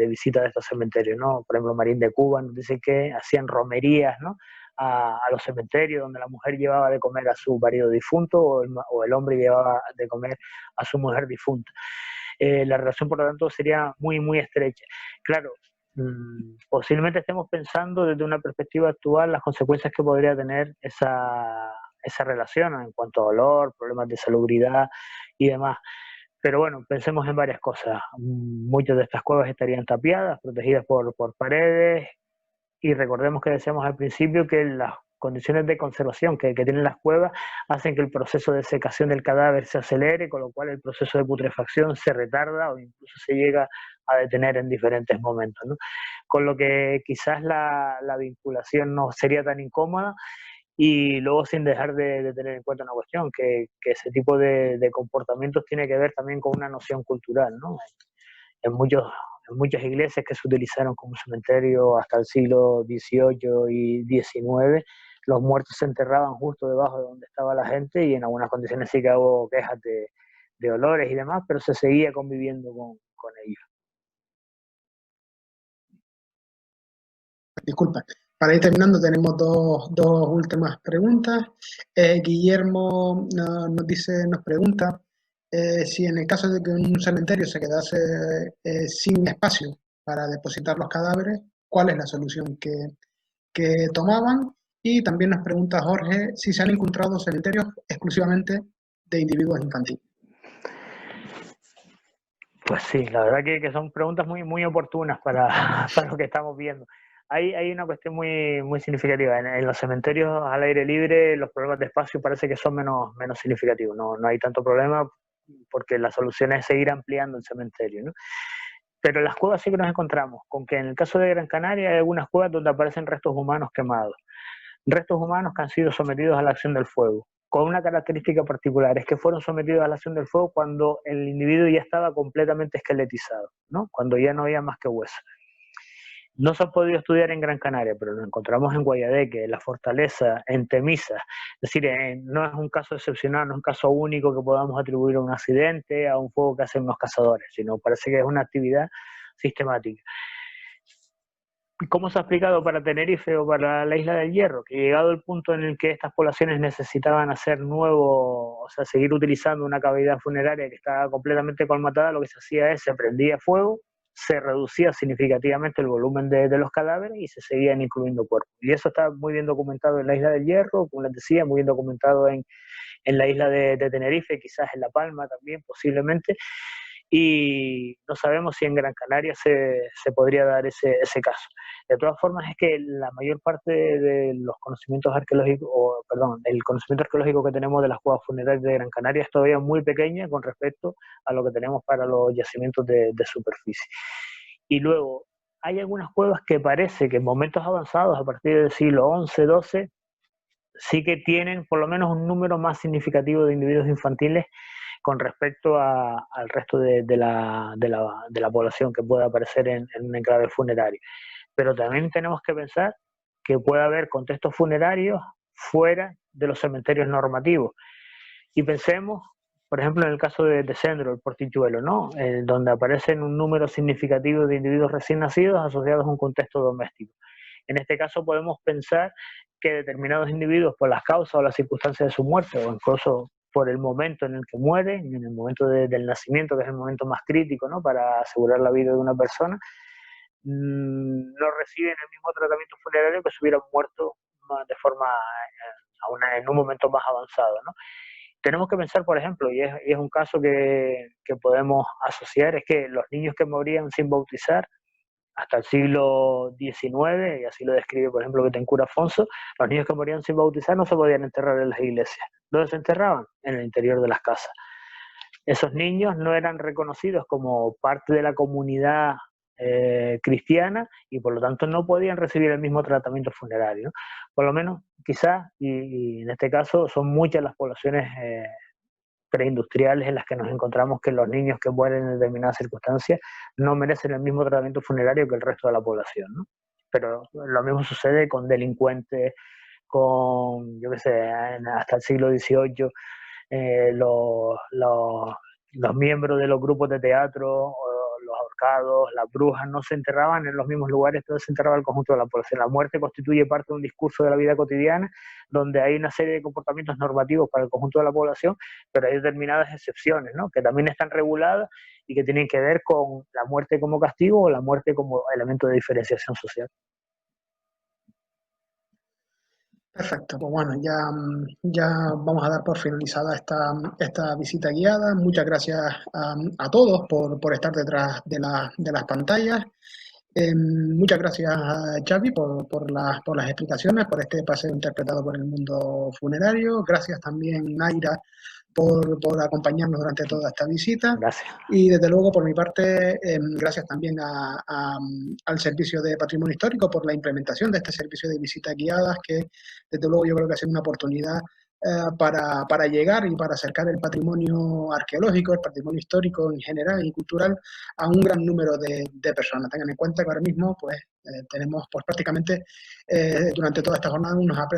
visita de estos cementerios, ¿no? Por ejemplo, Marín de Cuba nos dice que hacían romerías, ¿no? A los cementerios donde la mujer llevaba de comer a su marido difunto o el hombre llevaba de comer a su mujer difunta. La relación, por lo tanto, sería muy, muy estrecha. Claro, posiblemente estemos pensando desde una perspectiva actual las consecuencias que podría tener esa relación en cuanto a dolor, problemas de salubridad y demás. Pero bueno, pensemos en varias cosas. Muchas de estas cuevas estarían tapiadas, protegidas por paredes, y recordemos que decíamos al principio que las condiciones de conservación que tienen las cuevas hacen que el proceso de secación del cadáver se acelere, con lo cual el proceso de putrefacción se retarda o incluso se llega a detener en diferentes momentos, ¿no? Con lo que quizás la vinculación no sería tan incómoda, y luego sin dejar de tener en cuenta una cuestión, que ese tipo de comportamientos tiene que ver también con una noción cultural, ¿no? En muchas iglesias que se utilizaron como cementerio hasta el siglo XVIII y XIX, los muertos se enterraban justo debajo de donde estaba la gente, y en algunas condiciones sí que hubo quejas de olores y demás, pero se seguía conviviendo con ellos. Disculpa. Para ir terminando, tenemos dos últimas preguntas. Guillermo nos pregunta si en el caso de que un cementerio se quedase sin espacio para depositar los cadáveres, ¿cuál es la solución que tomaban? Y también nos pregunta Jorge si se han encontrado cementerios exclusivamente de individuos infantiles. Pues sí, la verdad que son preguntas muy, muy oportunas para lo que estamos viendo. Hay una cuestión muy, muy significativa. En los cementerios al aire libre los problemas de espacio parece que son menos significativos. No hay tanto problema porque la solución es seguir ampliando el cementerio, ¿no? Pero en las cuevas sí que nos encontramos con que en el caso de Gran Canaria hay algunas cuevas donde aparecen restos humanos quemados. Restos humanos que han sido sometidos a la acción del fuego, con una característica particular, es que fueron sometidos a la acción del fuego cuando el individuo ya estaba completamente esqueletizado, ¿no? Cuando ya no había más que hueso. No se ha podido estudiar en Gran Canaria, pero lo encontramos en Guayadeque, en La Fortaleza, en Temisa. Es decir, no es un caso excepcional, no es un caso único que podamos atribuir a un accidente, a un fuego que hacen unos cazadores, sino parece que es una actividad sistemática. ¿Cómo se ha aplicado para Tenerife o para la Isla del Hierro? Que llegado el punto en el que estas poblaciones necesitaban hacer nuevo, o sea, seguir utilizando una cavidad funeraria que estaba completamente colmatada, lo que se hacía es se prendía fuego, se reducía significativamente el volumen de los cadáveres y se seguían incluyendo cuerpos. Y eso está muy bien documentado en la Isla del Hierro, como les decía, muy bien documentado en la isla de Tenerife, quizás en La Palma también, posiblemente. Y no sabemos si en Gran Canaria se podría dar ese caso. De todas formas, es que la mayor parte de los conocimientos arqueológicos, el conocimiento arqueológico que tenemos de las cuevas funerarias de Gran Canaria es todavía muy pequeña con respecto a lo que tenemos para los yacimientos de superficie. Y luego, hay algunas cuevas que parece que en momentos avanzados, a partir del siglo XI, XII, sí que tienen por lo menos un número más significativo de individuos infantiles con respecto al resto de la población que pueda aparecer en un enclave funerario. Pero también tenemos que pensar que puede haber contextos funerarios fuera de los cementerios normativos. Y pensemos, por ejemplo, en el caso de Sendro, el Portichuelo, ¿no? Donde aparecen un número significativo de individuos recién nacidos asociados a un contexto doméstico. En este caso podemos pensar que determinados individuos, por las causas o las circunstancias de su muerte, o incluso por el momento en el que mueren, en el momento del nacimiento, que es el momento más crítico, ¿no?, para asegurar la vida de una persona, no reciben el mismo tratamiento funerario que si hubieran muerto de forma en un momento más avanzado, ¿no? Tenemos que pensar, por ejemplo, y es un caso que podemos asociar, es que los niños que morían sin bautizar hasta el siglo XIX, y así lo describe, por ejemplo, Betancur Afonso, los niños que morían sin bautizar no se podían enterrar en las iglesias. ¿Dónde se enterraban? En el interior de las casas. Esos niños no eran reconocidos como parte de la comunidad cristiana y por lo tanto no podían recibir el mismo tratamiento funerario, ¿no? Por lo menos, quizás, y en este caso son muchas las poblaciones preindustriales en las que nos encontramos que los niños que mueren en determinadas circunstancias no merecen el mismo tratamiento funerario que el resto de la población, ¿no? Pero lo mismo sucede con delincuentes, con, yo qué sé, hasta el siglo XVIII, los miembros de los grupos de teatro, los ahorcados, las brujas, no se enterraban en los mismos lugares, todo se enterraba el conjunto de la población. La muerte constituye parte de un discurso de la vida cotidiana, donde hay una serie de comportamientos normativos para el conjunto de la población, pero hay determinadas excepciones, ¿no?, que también están reguladas y que tienen que ver con la muerte como castigo o la muerte como elemento de diferenciación social. Perfecto, pues bueno, ya vamos a dar por finalizada esta visita guiada. Muchas gracias a todos por estar detrás de las pantallas. Muchas gracias a Xavi por las explicaciones, por este paseo interpretado por el mundo funerario. Gracias también, Naira, por acompañarnos durante toda esta visita. Gracias. Y desde luego, por mi parte, gracias también al Servicio de Patrimonio Histórico por la implementación de este servicio de visitas guiadas, que desde luego yo creo que ha sido una oportunidad para llegar y para acercar el patrimonio arqueológico, el patrimonio histórico en general y cultural a un gran número de personas. Tengan en cuenta que ahora mismo pues, tenemos pues, prácticamente durante toda esta jornada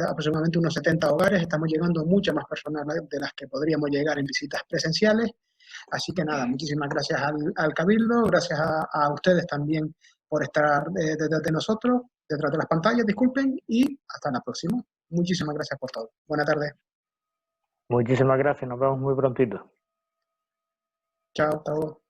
aproximadamente unos 70 hogares. Estamos llegando a muchas más personas de las que podríamos llegar en visitas presenciales. Así que nada, muchísimas gracias al Cabildo, gracias a ustedes también por estar detrás de nosotros, detrás de las pantallas, disculpen, y hasta la próxima. Muchísimas gracias por todo. Buenas tardes. Muchísimas gracias, nos vemos muy prontito. Chao, hasta luego.